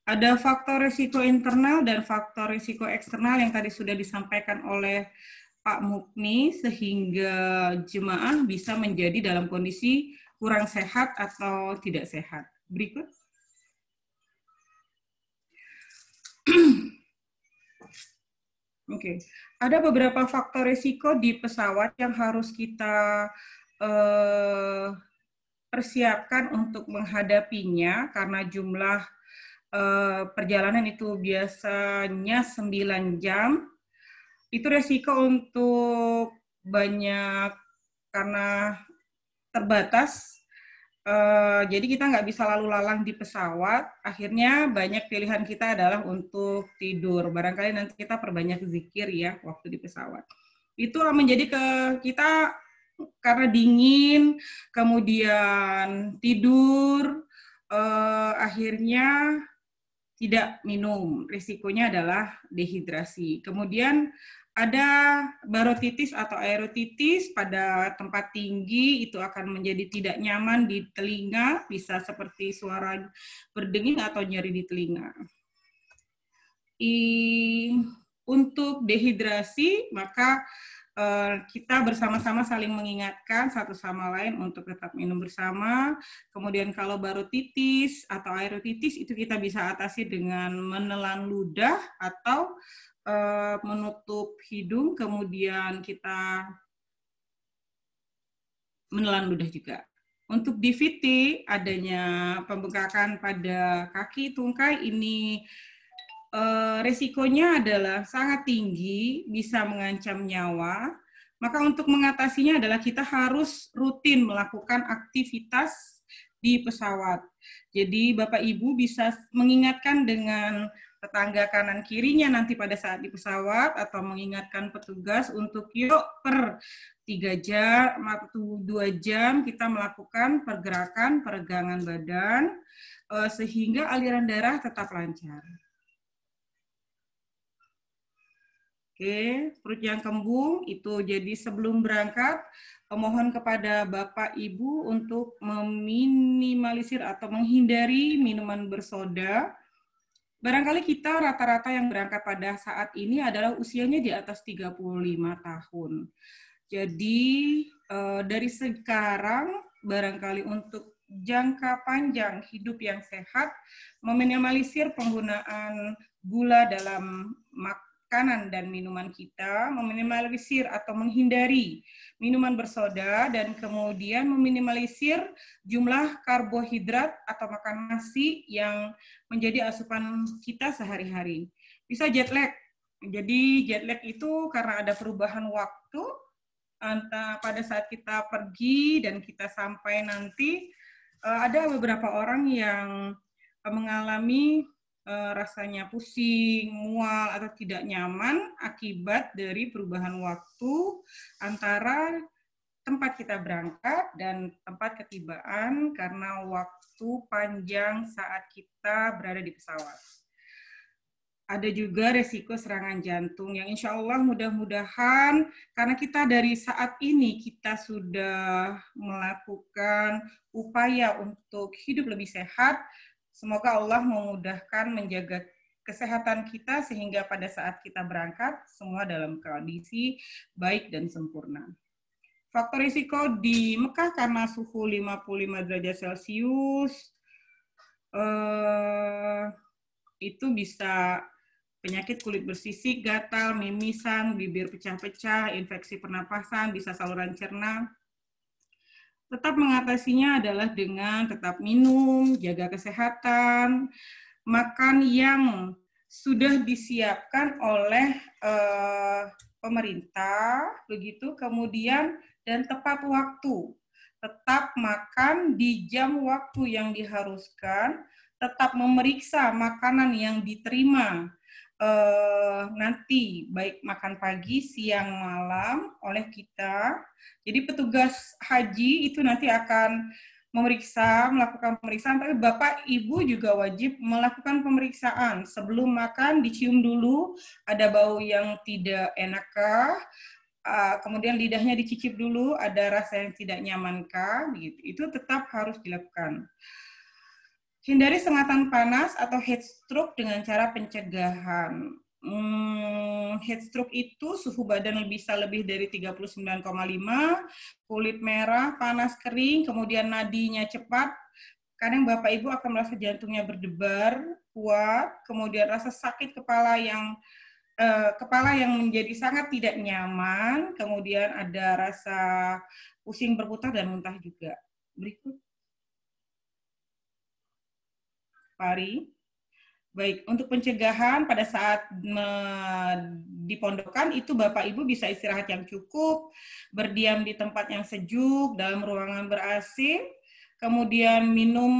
Ada faktor risiko internal dan faktor risiko eksternal yang tadi sudah disampaikan oleh Pak Mukni, sehingga jemaah bisa menjadi dalam kondisi kurang sehat atau tidak sehat. Berikut. Oke, ada beberapa faktor risiko di pesawat yang harus kita persiapkan untuk menghadapinya, karena jumlah perjalanan itu biasanya 9 jam. Itu resiko untuk banyak, karena terbatas. Jadi kita nggak bisa lalu lalang di pesawat, akhirnya banyak pilihan kita adalah untuk tidur. Barangkali nanti kita perbanyak zikir ya waktu di pesawat. Itu menjadi kita karena dingin, kemudian tidur, akhirnya tidak minum. Risikonya adalah dehidrasi. Kemudian ada barotitis atau aerotitis pada tempat tinggi, itu akan menjadi tidak nyaman di telinga, bisa seperti suara berdenging atau nyeri di telinga. Untuk dehidrasi, maka kita bersama-sama saling mengingatkan satu sama lain untuk tetap minum bersama. Kemudian kalau barotitis atau aerotitis, itu kita bisa atasi dengan menelan ludah atau menutup hidung, kemudian kita menelan ludah juga. Untuk DVT, adanya pembengkakan pada kaki tungkai, ini resikonya adalah sangat tinggi, bisa mengancam nyawa. Maka untuk mengatasinya adalah kita harus rutin melakukan aktivitas di pesawat. Jadi Bapak Ibu bisa mengingatkan dengan tetangga kanan kirinya nanti pada saat di pesawat, atau mengingatkan petugas untuk yuk per 3 jam atau 2 jam kita melakukan pergerakan peregangan badan sehingga aliran darah tetap lancar. Oke, perut yang kembung itu jadi sebelum berangkat, mohon kepada Bapak Ibu untuk meminimalisir atau menghindari minuman bersoda. Barangkali kita rata-rata yang berangkat pada saat ini adalah usianya di atas 35 tahun. Jadi dari sekarang barangkali untuk jangka panjang hidup yang sehat, meminimalisir penggunaan gula dalam makanan dan minuman kita, meminimalisir atau menghindari minuman bersoda, dan kemudian meminimalisir jumlah karbohidrat atau makan nasi yang menjadi asupan kita sehari-hari. Bisa jet lag. Jadi jet lag itu karena ada perubahan waktu pada saat kita pergi dan kita sampai nanti, ada beberapa orang yang mengalami rasanya pusing, mual, atau tidak nyaman akibat dari perubahan waktu antara tempat kita berangkat dan tempat ketibaan karena waktu panjang saat kita berada di pesawat. Ada juga resiko serangan jantung yang insya Allah mudah-mudahan karena kita dari saat ini kita sudah melakukan upaya untuk hidup lebih sehat. Semoga Allah memudahkan menjaga kesehatan kita sehingga pada saat kita berangkat semua dalam kondisi baik dan sempurna. Faktor risiko di Mekah karena suhu 55 derajat Celcius itu bisa penyakit kulit bersisik, gatal, mimisan, bibir pecah-pecah, infeksi pernapasan, bisa saluran cerna. Tetap mengatasinya adalah dengan tetap minum, jaga kesehatan, makan yang sudah disiapkan oleh pemerintah, begitu, kemudian dan tepat waktu. Tetap makan di jam waktu yang diharuskan, tetap memeriksa makanan yang diterima nanti, baik makan pagi, siang, malam oleh kita. Jadi petugas haji itu nanti akan melakukan pemeriksaan, tapi Bapak Ibu juga wajib melakukan pemeriksaan. Sebelum makan dicium dulu, ada bau yang tidak enakkah, kemudian lidahnya dicicip dulu, ada rasa yang tidak nyamankah, gitu. Itu tetap harus dilakukan. Hindari sengatan panas atau heat stroke dengan cara pencegahan. Heat stroke itu suhu badan bisa lebih dari 39,5, kulit merah, panas kering, kemudian nadinya cepat. Kadang Bapak Ibu akan merasa jantungnya berdebar kuat, kemudian rasa sakit kepala yang menjadi sangat tidak nyaman, kemudian ada rasa pusing berputar dan muntah juga. Berikut. Pari. Baik, untuk pencegahan pada saat di pondokan itu Bapak Ibu bisa istirahat yang cukup, berdiam di tempat yang sejuk, dalam ruangan ber-AC, kemudian minum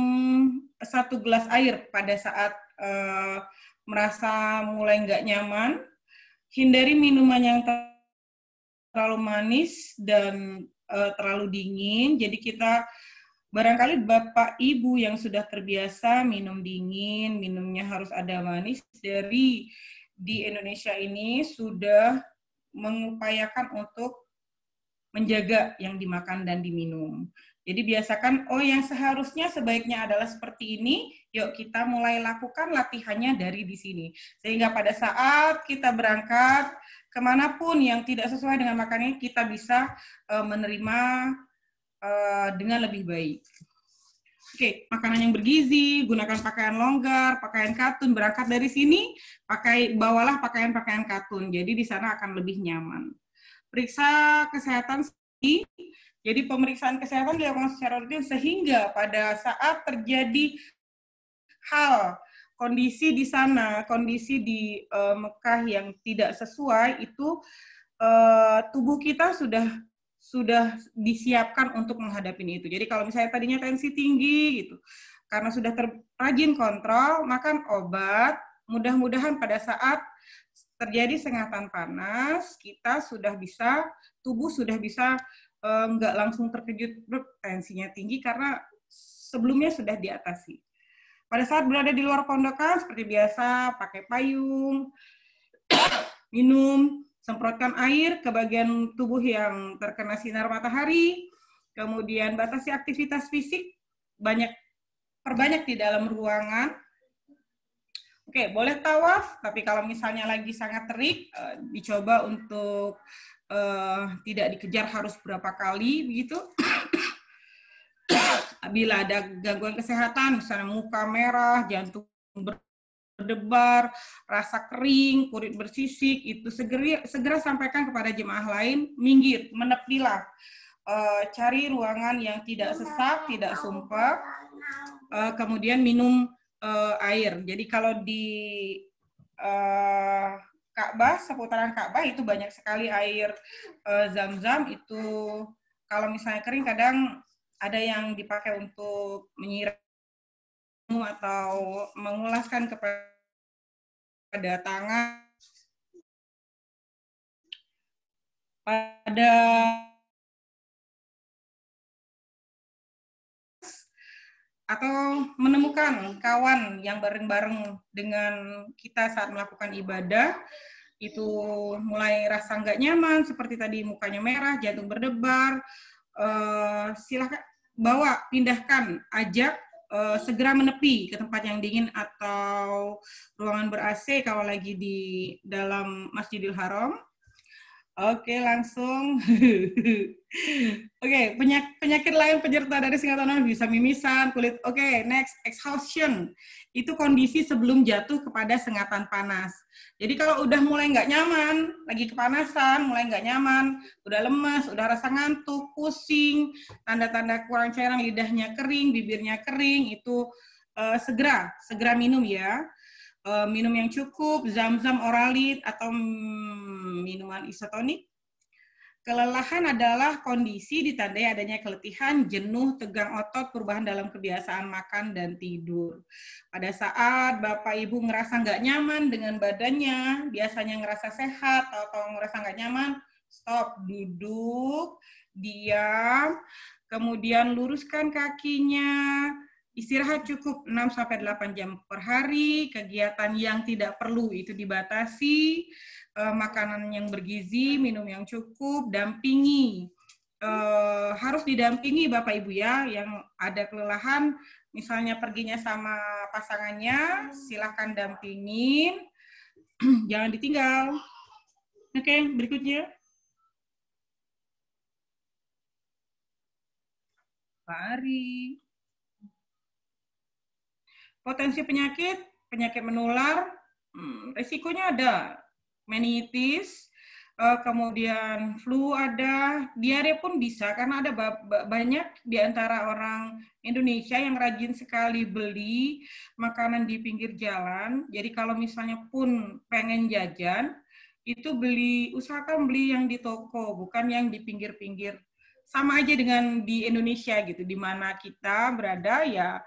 1 gelas air pada saat merasa mulai nggak nyaman, hindari minuman yang terlalu manis dan terlalu dingin, jadi kita barangkali Bapak Ibu yang sudah terbiasa minum dingin, minumnya harus ada manis, di Indonesia ini sudah mengupayakan untuk menjaga yang dimakan dan diminum. Jadi biasakan, yang seharusnya sebaiknya adalah seperti ini, yuk kita mulai lakukan latihannya dari di sini. Sehingga pada saat kita berangkat, kemanapun yang tidak sesuai dengan makanannya, kita bisa menerima dengan lebih baik. Oke, makanan yang bergizi, gunakan pakaian longgar, pakaian katun, berangkat dari sini, bawalah pakaian-pakaian katun, jadi di sana akan lebih nyaman. Periksa kesehatan, jadi pemeriksaan kesehatan dilakukan secara rutin sehingga pada saat terjadi kondisi di sana, kondisi di Mekah yang tidak sesuai, itu tubuh kita sudah disiapkan untuk menghadapi itu. Jadi kalau misalnya tadinya tensi tinggi gitu, karena sudah rajin kontrol, makan obat, mudah-mudahan pada saat terjadi sengatan panas, kita sudah bisa tubuh sudah bisa nggak langsung terkejut tensinya tinggi karena sebelumnya sudah diatasi. Pada saat berada di luar pondokan seperti biasa pakai payung, minum, semprotkan air ke bagian tubuh yang terkena sinar matahari, kemudian batasi aktivitas fisik, perbanyak di dalam ruangan. Oke, boleh tawaf, tapi kalau misalnya lagi sangat terik, dicoba untuk tidak dikejar harus berapa kali, begitu. Bila ada gangguan kesehatan, misalnya muka merah, jantung berdebar, rasa kering, kulit bersisik, itu segera sampaikan kepada jemaah lain, minggir, menepilah. Cari ruangan yang tidak sesak, tidak sumpah, kemudian minum air. Jadi kalau di Ka'bah, seputaran Ka'bah itu banyak sekali air Zam-Zam, itu kalau misalnya kering kadang ada yang dipakai untuk menyiram atau mengulaskan kepada tangan. Pada atau menemukan kawan yang bareng-bareng dengan kita saat melakukan ibadah, itu mulai rasa nggak nyaman, seperti tadi mukanya merah, jantung berdebar, silakan bawa, pindahkan, ajak, segera menepi ke tempat yang dingin atau ruangan ber-AC kalau lagi di dalam Masjidil Haram. Oke, langsung. Oke, penyakit lain penyerta dari singatan bisa mimisan, kulit. Oke, next, exhaustion. Itu kondisi sebelum jatuh kepada sengatan panas. Jadi kalau udah mulai nggak nyaman, lagi kepanasan, mulai nggak nyaman, udah lemas, udah rasa ngantuk, pusing, tanda-tanda kurang cairan, lidahnya kering, bibirnya kering, itu segera minum ya. Minum yang cukup, Zam-Zam oralit atau minuman isotonik. Kelelahan adalah kondisi ditandai adanya keletihan, jenuh, tegang otot, perubahan dalam kebiasaan makan dan tidur. Pada saat Bapak Ibu ngerasa nggak nyaman dengan badannya, biasanya ngerasa sehat atau ngerasa nggak nyaman, stop, duduk, diam, kemudian luruskan kakinya, istirahat cukup 6-8 jam per hari, kegiatan yang tidak perlu itu dibatasi, makanan yang bergizi, minum yang cukup, dampingi. Harus didampingi Bapak Ibu ya, yang ada kelelahan, misalnya perginya sama pasangannya, silakan dampingin, jangan ditinggal. Oke, berikutnya. Mari. Potensi penyakit menular, resikonya ada meningitis, kemudian flu ada, diare pun bisa, karena ada banyak di antara orang Indonesia yang rajin sekali beli makanan di pinggir jalan. Jadi kalau misalnya pun pengen jajan, itu usahakan beli yang di toko, bukan yang di pinggir-pinggir. Sama aja dengan di Indonesia gitu, di mana kita berada ya,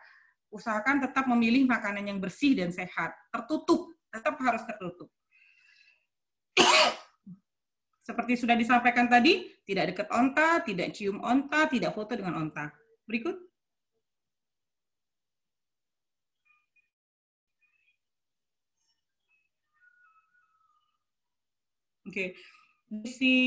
usahakan tetap memilih makanan yang bersih dan sehat. Tertutup, tetap harus tertutup. Seperti sudah disampaikan tadi, tidak dekat onta, tidak cium onta, tidak foto dengan onta. Berikut. Oke. Kondisi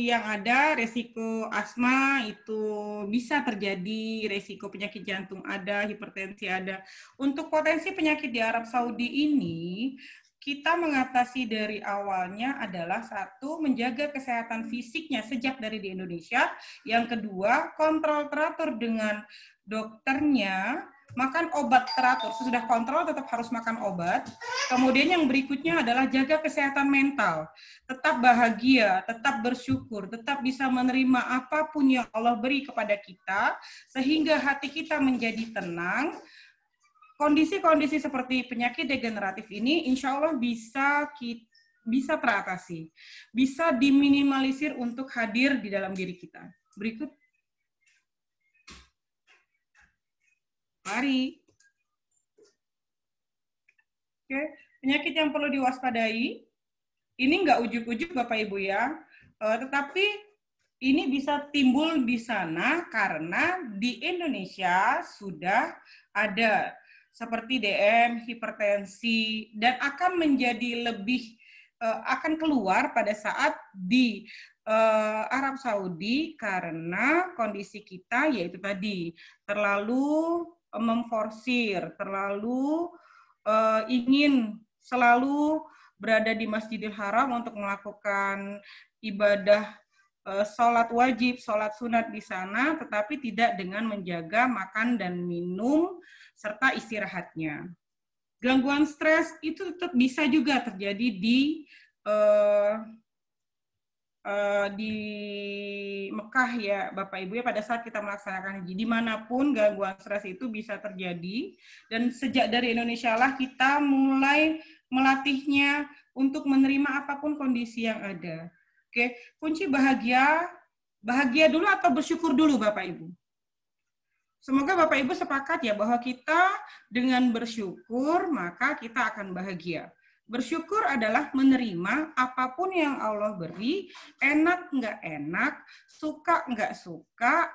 yang ada, resiko asma itu bisa terjadi, resiko penyakit jantung ada, hipertensi ada. Untuk potensi penyakit di Arab Saudi ini, kita mengatasi dari awalnya adalah satu, menjaga kesehatan fisiknya sejak dari di Indonesia. Yang kedua, kontrol teratur dengan dokternya, makan obat teratur. Sesudah kontrol tetap harus makan obat. Kemudian yang berikutnya adalah jaga kesehatan mental. Tetap bahagia, tetap bersyukur, tetap bisa menerima apapun yang Allah beri kepada kita, sehingga hati kita menjadi tenang. Kondisi-kondisi seperti penyakit degeneratif ini insya Allah bisa teratasi, bisa diminimalisir untuk hadir di dalam diri kita. Berikut. Mari. Oke, penyakit yang perlu diwaspadai, ini nggak ujuk-ujuk Bapak Ibu ya, tetapi ini bisa timbul di sana karena di Indonesia sudah ada seperti DM, hipertensi, dan akan menjadi lebih akan keluar pada saat di Arab Saudi karena kondisi kita yaitu tadi terlalu memforsir, terlalu ingin selalu berada di Masjidil Haram untuk melakukan ibadah sholat wajib, sholat sunat di sana, tetapi tidak dengan menjaga makan dan minum serta istirahatnya. Gangguan stres itu tetap bisa juga terjadi di Mekah ya Bapak Ibu ya, pada saat kita melaksanakan haji. Dimanapun gangguan stres itu bisa terjadi, dan sejak dari Indonesia lah kita mulai melatihnya untuk menerima apapun kondisi yang ada. Oke, kunci bahagia dulu atau bersyukur dulu Bapak Ibu? Semoga Bapak Ibu sepakat ya bahwa kita dengan bersyukur maka kita akan bahagia. Bersyukur adalah menerima apapun yang Allah beri, enak nggak enak, suka nggak suka,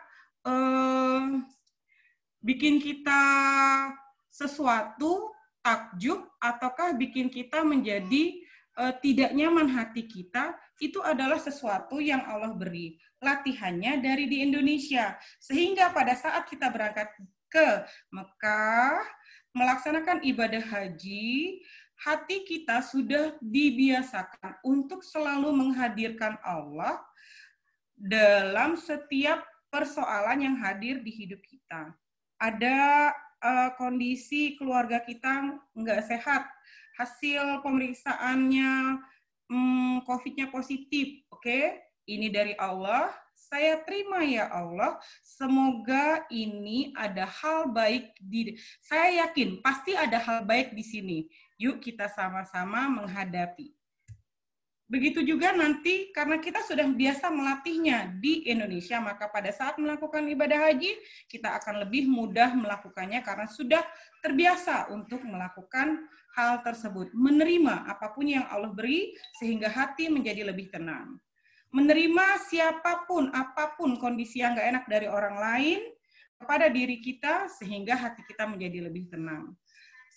bikin kita sesuatu takjub ataukah bikin kita menjadi tidak nyaman hati kita, itu adalah sesuatu yang Allah beri. Latihannya dari di Indonesia. Sehingga pada saat kita berangkat ke Mekah, melaksanakan ibadah haji, hati kita sudah dibiasakan untuk selalu menghadirkan Allah dalam setiap persoalan yang hadir di hidup kita. Ada kondisi keluarga kita nggak sehat, hasil pemeriksaannya COVID-nya positif, oke? Ini dari Allah, saya terima ya Allah, semoga ini ada hal baik saya yakin pasti ada hal baik di sini. Yuk kita sama-sama menghadapi. Begitu juga nanti karena kita sudah biasa melatihnya di Indonesia, maka pada saat melakukan ibadah haji, kita akan lebih mudah melakukannya karena sudah terbiasa untuk melakukan hal tersebut. Menerima apapun yang Allah beri sehingga hati menjadi lebih tenang. Menerima siapapun, apapun kondisi yang nggak enak dari orang lain kepada diri kita sehingga hati kita menjadi lebih tenang.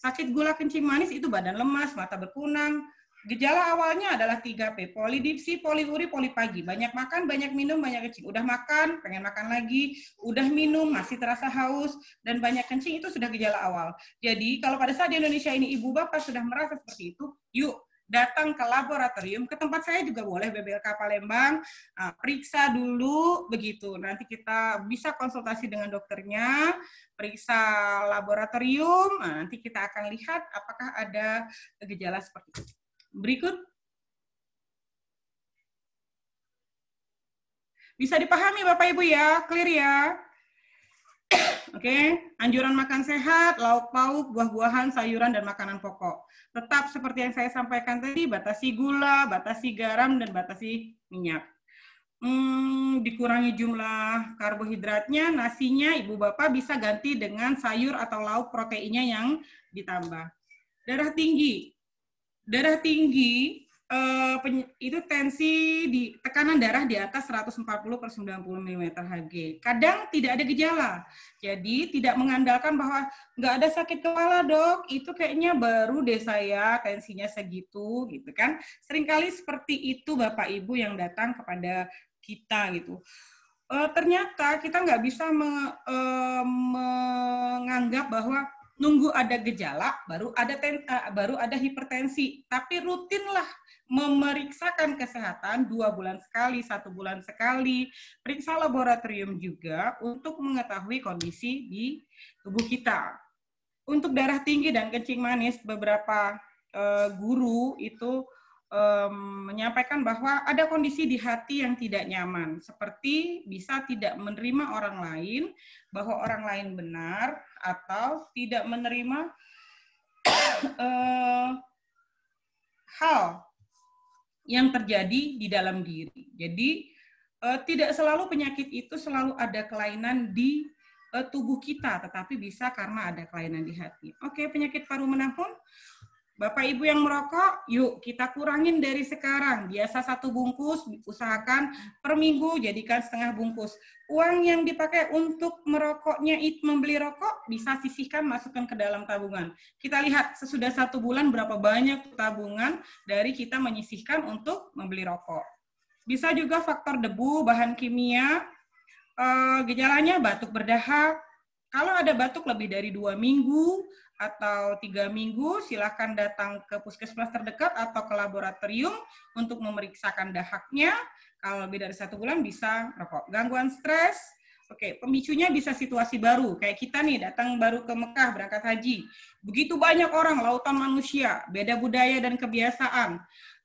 Sakit gula kencing manis itu badan lemas, mata berkunang. Gejala awalnya adalah 3P, polidipsi, poliuri, polipagi. Banyak makan, banyak minum, banyak kencing. Udah makan, pengen makan lagi. Udah minum, masih terasa haus, dan banyak kencing, itu sudah gejala awal. Jadi, kalau pada saat di Indonesia ini ibu bapak sudah merasa seperti itu, yuk datang ke laboratorium, ke tempat saya juga boleh, BBLK Palembang, periksa dulu, begitu. Nanti kita bisa konsultasi dengan dokternya, periksa laboratorium, nanti kita akan lihat apakah ada gejala seperti itu. Berikut. Bisa dipahami Bapak Ibu ya, clear ya? Oke, anjuran makan sehat, lauk pauk, buah-buahan, sayuran, dan makanan pokok. Tetap seperti yang saya sampaikan tadi, batasi gula, batasi garam, dan batasi minyak. Dikurangi jumlah karbohidratnya, nasinya Ibu Bapak bisa ganti dengan sayur atau lauk proteinnya yang ditambah. Darah tinggi. Darah tinggi itu tensi di tekanan darah di atas 140/90 mm/Hg. Kadang tidak ada gejala. Jadi tidak mengandalkan bahwa nggak ada sakit kepala dok, itu kayaknya baru deh saya tensinya segitu gitu kan. Seringkali seperti itu Bapak Ibu yang datang kepada kita gitu. Ternyata kita nggak bisa menganggap bahwa nunggu ada gejala baru ada hipertensi, tapi rutinlah memeriksakan kesehatan 2 bulan sekali, 1 bulan sekali, periksa laboratorium juga untuk mengetahui kondisi di tubuh kita. Untuk darah tinggi dan kencing manis, beberapa guru itu menyampaikan bahwa ada kondisi di hati yang tidak nyaman, seperti bisa tidak menerima orang lain, bahwa orang lain benar, atau tidak menerima hal yang terjadi di dalam diri. Jadi tidak selalu penyakit itu selalu ada kelainan di tubuh kita, tetapi bisa karena ada kelainan di hati. Oke, penyakit paru menahun. Bapak Ibu yang merokok, yuk kita kurangin dari sekarang. Biasa 1 bungkus, usahakan per minggu jadikan setengah bungkus. Uang yang dipakai untuk merokoknya, membeli rokok, bisa sisihkan, masukkan ke dalam tabungan. Kita lihat sesudah 1 bulan berapa banyak tabungan dari kita menyisihkan untuk membeli rokok. Bisa juga faktor debu, bahan kimia, gejalanya batuk berdahak. Kalau ada batuk lebih dari 2 minggu, atau 3 minggu, silakan datang ke puskesmas terdekat atau ke laboratorium untuk memeriksakan dahaknya. Kalau lebih dari 1 bulan bisa rokok. Gangguan stres, oke, pemicunya bisa situasi baru. Kayak kita nih, datang baru ke Mekah, berangkat haji. Begitu banyak orang, lautan manusia, beda budaya dan kebiasaan.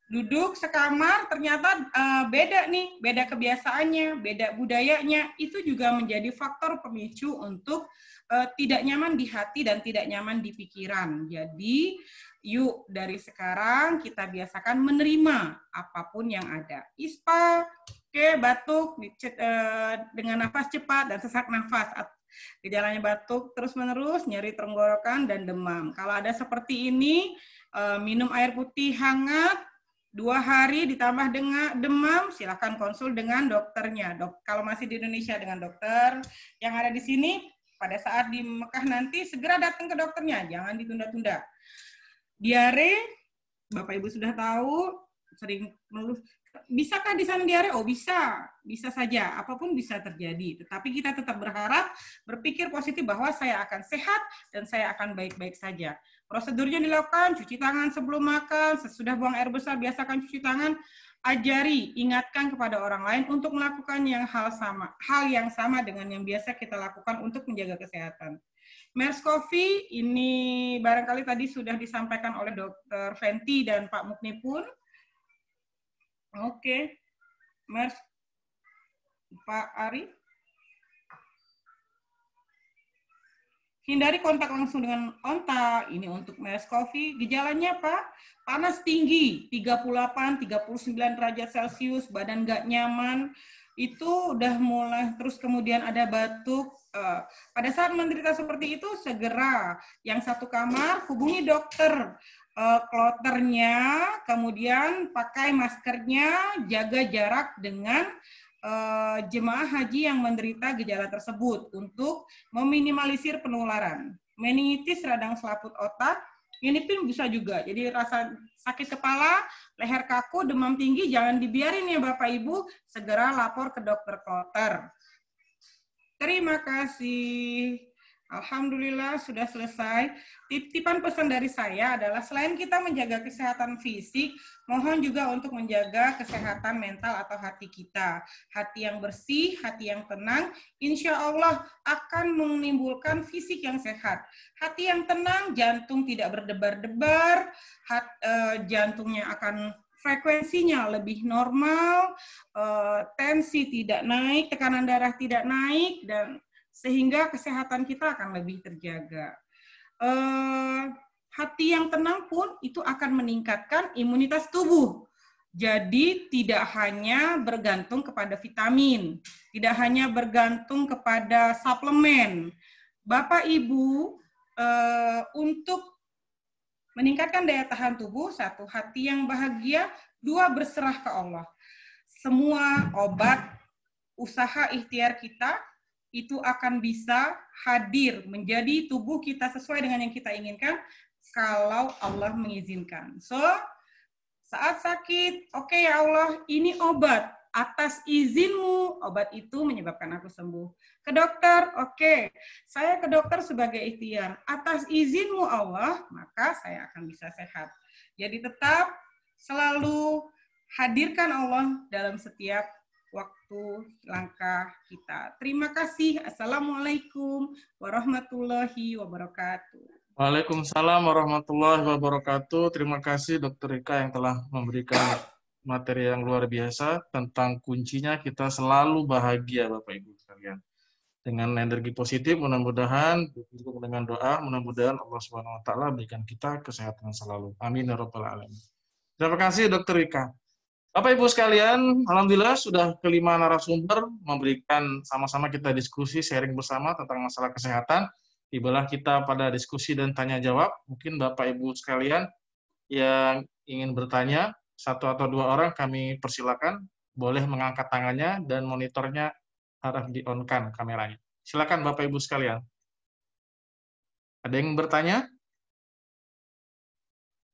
Duduk sekamar, ternyata beda nih, beda kebiasaannya, beda budayanya. Itu juga menjadi faktor pemicu untuk tidak nyaman di hati dan tidak nyaman di pikiran. Jadi, yuk dari sekarang kita biasakan menerima apapun yang ada. ISPA, oke, batuk dengan nafas cepat dan sesak nafas. Gejalanya batuk terus-menerus, nyeri tenggorokan, dan demam. Kalau ada seperti ini, minum air putih hangat, 2 hari ditambah dengan demam, silakan konsul dengan dokternya. Kalau masih di Indonesia dengan dokter yang ada di sini, pada saat di Mekah nanti segera datang ke dokternya, jangan ditunda-tunda. Diare, Bapak Ibu sudah tahu, sering mengeluh. Bisakah di sana diare? Oh bisa, bisa saja, apapun bisa terjadi. Tetapi kita tetap berharap, berpikir positif bahwa saya akan sehat dan saya akan baik-baik saja. Prosedurnya dilakukan, cuci tangan sebelum makan, sesudah buang air besar, biasakan cuci tangan. Ajari, ingatkan kepada orang lain untuk melakukan hal yang sama dengan yang biasa kita lakukan untuk menjaga kesehatan. MERS-CoV ini barangkali tadi sudah disampaikan oleh Dr. Fenty dan Pak Mukni pun. Oke, MERS, Pak Ari. Hindari kontak langsung dengan onta, ini untuk MERS-CoV. Gejalanya apa? Panas tinggi, 38-39 derajat Celcius, badan nggak nyaman, itu udah mulai, terus kemudian ada batuk. Pada saat menderita seperti itu, segera yang satu kamar, hubungi dokter. Kloternya, kemudian pakai maskernya, jaga jarak dengan jemaah haji yang menderita gejala tersebut untuk meminimalisir penularan. Meningitis radang selaput otak, ini pun bisa juga. Jadi rasa sakit kepala, leher kaku, demam tinggi, jangan dibiarin ya Bapak Ibu, segera lapor ke dokter kloter. Terima kasih. Alhamdulillah sudah selesai. Titipan pesan dari saya adalah selain kita menjaga kesehatan fisik, mohon juga untuk menjaga kesehatan mental atau hati kita. Hati yang bersih, hati yang tenang, insya Allah akan menimbulkan fisik yang sehat. Hati yang tenang, jantung tidak berdebar-debar, jantungnya akan frekuensinya lebih normal, tensi tidak naik, tekanan darah tidak naik, dan sehingga kesehatan kita akan lebih terjaga. Hati yang tenang pun itu akan meningkatkan imunitas tubuh. Jadi tidak hanya bergantung kepada vitamin, tidak hanya bergantung kepada suplemen. Bapak Ibu, untuk meningkatkan daya tahan tubuh, 1, hati yang bahagia, 2, berserah ke Allah. Semua obat, usaha ikhtiar kita, itu akan bisa hadir menjadi tubuh kita sesuai dengan yang kita inginkan kalau Allah mengizinkan. So, saat sakit, oke ya Allah, ini obat. Atas izinmu, obat itu menyebabkan aku sembuh. Ke dokter, oke, saya ke dokter sebagai ikhtiar. Atas izinmu Allah, maka saya akan bisa sehat. Jadi tetap selalu hadirkan Allah dalam setiap waktu langkah kita. Terima kasih. Assalamualaikum warahmatullahi wabarakatuh. Waalaikumsalam warahmatullahi wabarakatuh. Terima kasih Dr. Rika yang telah memberikan materi yang luar biasa tentang kuncinya kita selalu bahagia Bapak Ibu sekalian. Dengan energi positif mudah-mudahan dengan doa mudah-mudahan Allah Subhanahu wa taala berikan kita kesehatan selalu. Amin ya rabbal alamin. Terima kasih Dr. Rika. Bapak Ibu sekalian, alhamdulillah sudah kelima narasumber memberikan sama-sama kita diskusi sharing bersama tentang masalah kesehatan. Tibalah kita pada diskusi dan tanya jawab. Mungkin Bapak Ibu sekalian yang ingin bertanya, satu atau dua orang kami persilakan, boleh mengangkat tangannya dan monitornya harus di-on-kan kameranya. Silakan Bapak Ibu sekalian. Ada yang bertanya?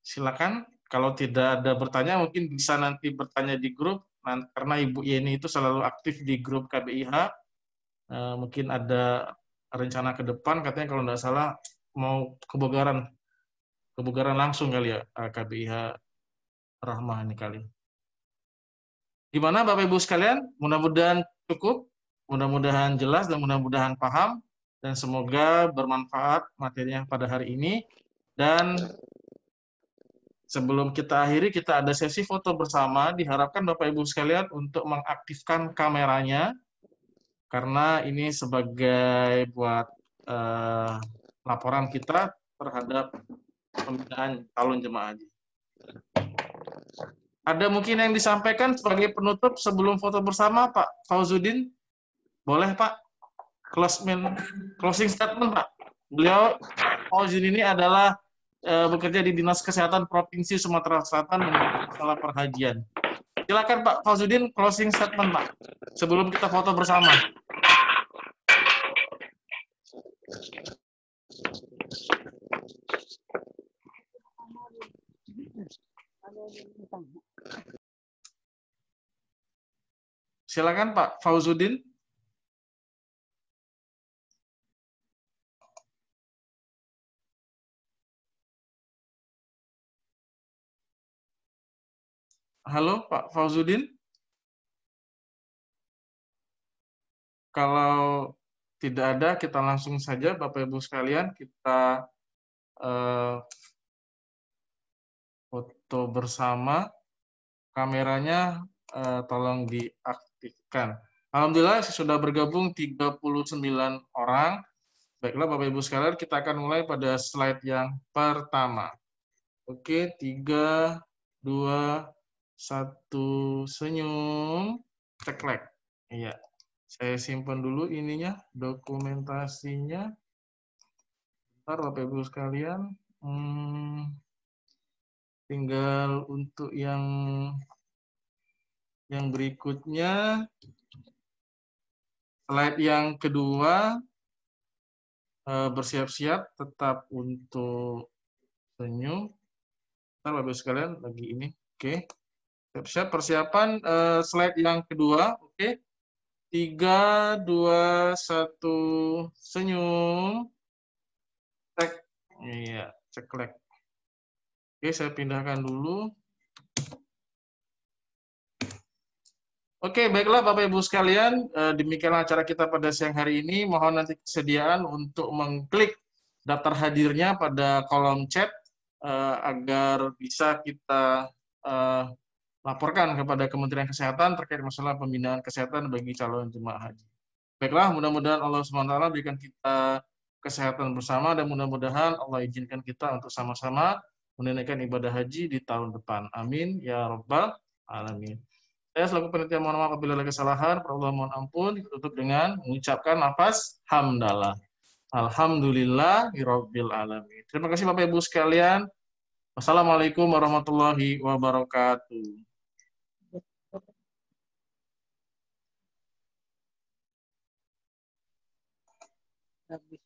Silakan. Kalau tidak ada bertanya, mungkin bisa nanti bertanya di grup, karena Ibu Yeni itu selalu aktif di grup KBIH. Mungkin ada rencana ke depan, katanya kalau tidak salah mau kebugaran langsung kali ya, KBIH Rahmah ini kali. Gimana Bapak Ibu sekalian? Mudah-mudahan cukup, mudah-mudahan jelas, dan mudah-mudahan paham, dan semoga bermanfaat materinya pada hari ini. Dan sebelum kita akhiri, kita ada sesi foto bersama. Diharapkan Bapak Ibu sekalian untuk mengaktifkan kameranya, karena ini sebagai buat laporan kita terhadap pembinaan calon jemaah haji. Ada mungkin yang disampaikan sebagai penutup sebelum foto bersama, Pak Fauzuddin? Boleh, Pak? Closing statement, Pak. Beliau, Fauzuddin ini adalah bekerja di Dinas Kesehatan Provinsi Sumatera Selatan dengan masalah perhajian. Silakan Pak Fauzuddin, closing statement, Pak, sebelum kita foto bersama. Silakan Pak Fauzuddin. Halo Pak Fauzuddin. Kalau tidak ada, kita langsung saja Bapak Ibu sekalian, kita foto bersama. Kameranya tolong diaktifkan. Alhamdulillah sudah bergabung 39 orang. Baiklah Bapak Ibu sekalian, kita akan mulai pada slide yang pertama. Oke, 3, 2, 1, senyum, ceklek. Iya, saya simpan dulu ininya, dokumentasinya. Bentar Bapak Ibu sekalian. Tinggal untuk yang berikutnya, slide yang kedua, bersiap-siap tetap untuk senyum. Bentar Bapak Ibu sekalian, lagi ini. Oke. Siap-siap persiapan slide yang kedua. Oke. 3, 2, 1, senyum. Cek. Iya, ceklek. Oke, saya pindahkan dulu. Oke, baiklah Bapak Ibu sekalian, demikianlah acara kita pada siang hari ini. Mohon nanti kesediaan untuk mengklik daftar hadirnya pada kolom chat agar bisa kita laporkan kepada Kementerian Kesehatan terkait masalah pembinaan kesehatan bagi calon jemaah haji. Baiklah, mudah-mudahan Allah SWT berikan kita kesehatan bersama, dan mudah-mudahan Allah izinkan kita untuk sama-sama menunaikan ibadah haji di tahun depan. Amin ya rabbal alamin. Saya selaku panitia mohon maaf apabila ada kesalahan, Allah mohon ampun. Ditutup dengan mengucapkan lafaz hamdalah. Alhamdulillahirabbil alamin. Terima kasih Bapak Ibu sekalian. Wassalamualaikum warahmatullahi wabarakatuh. Habis.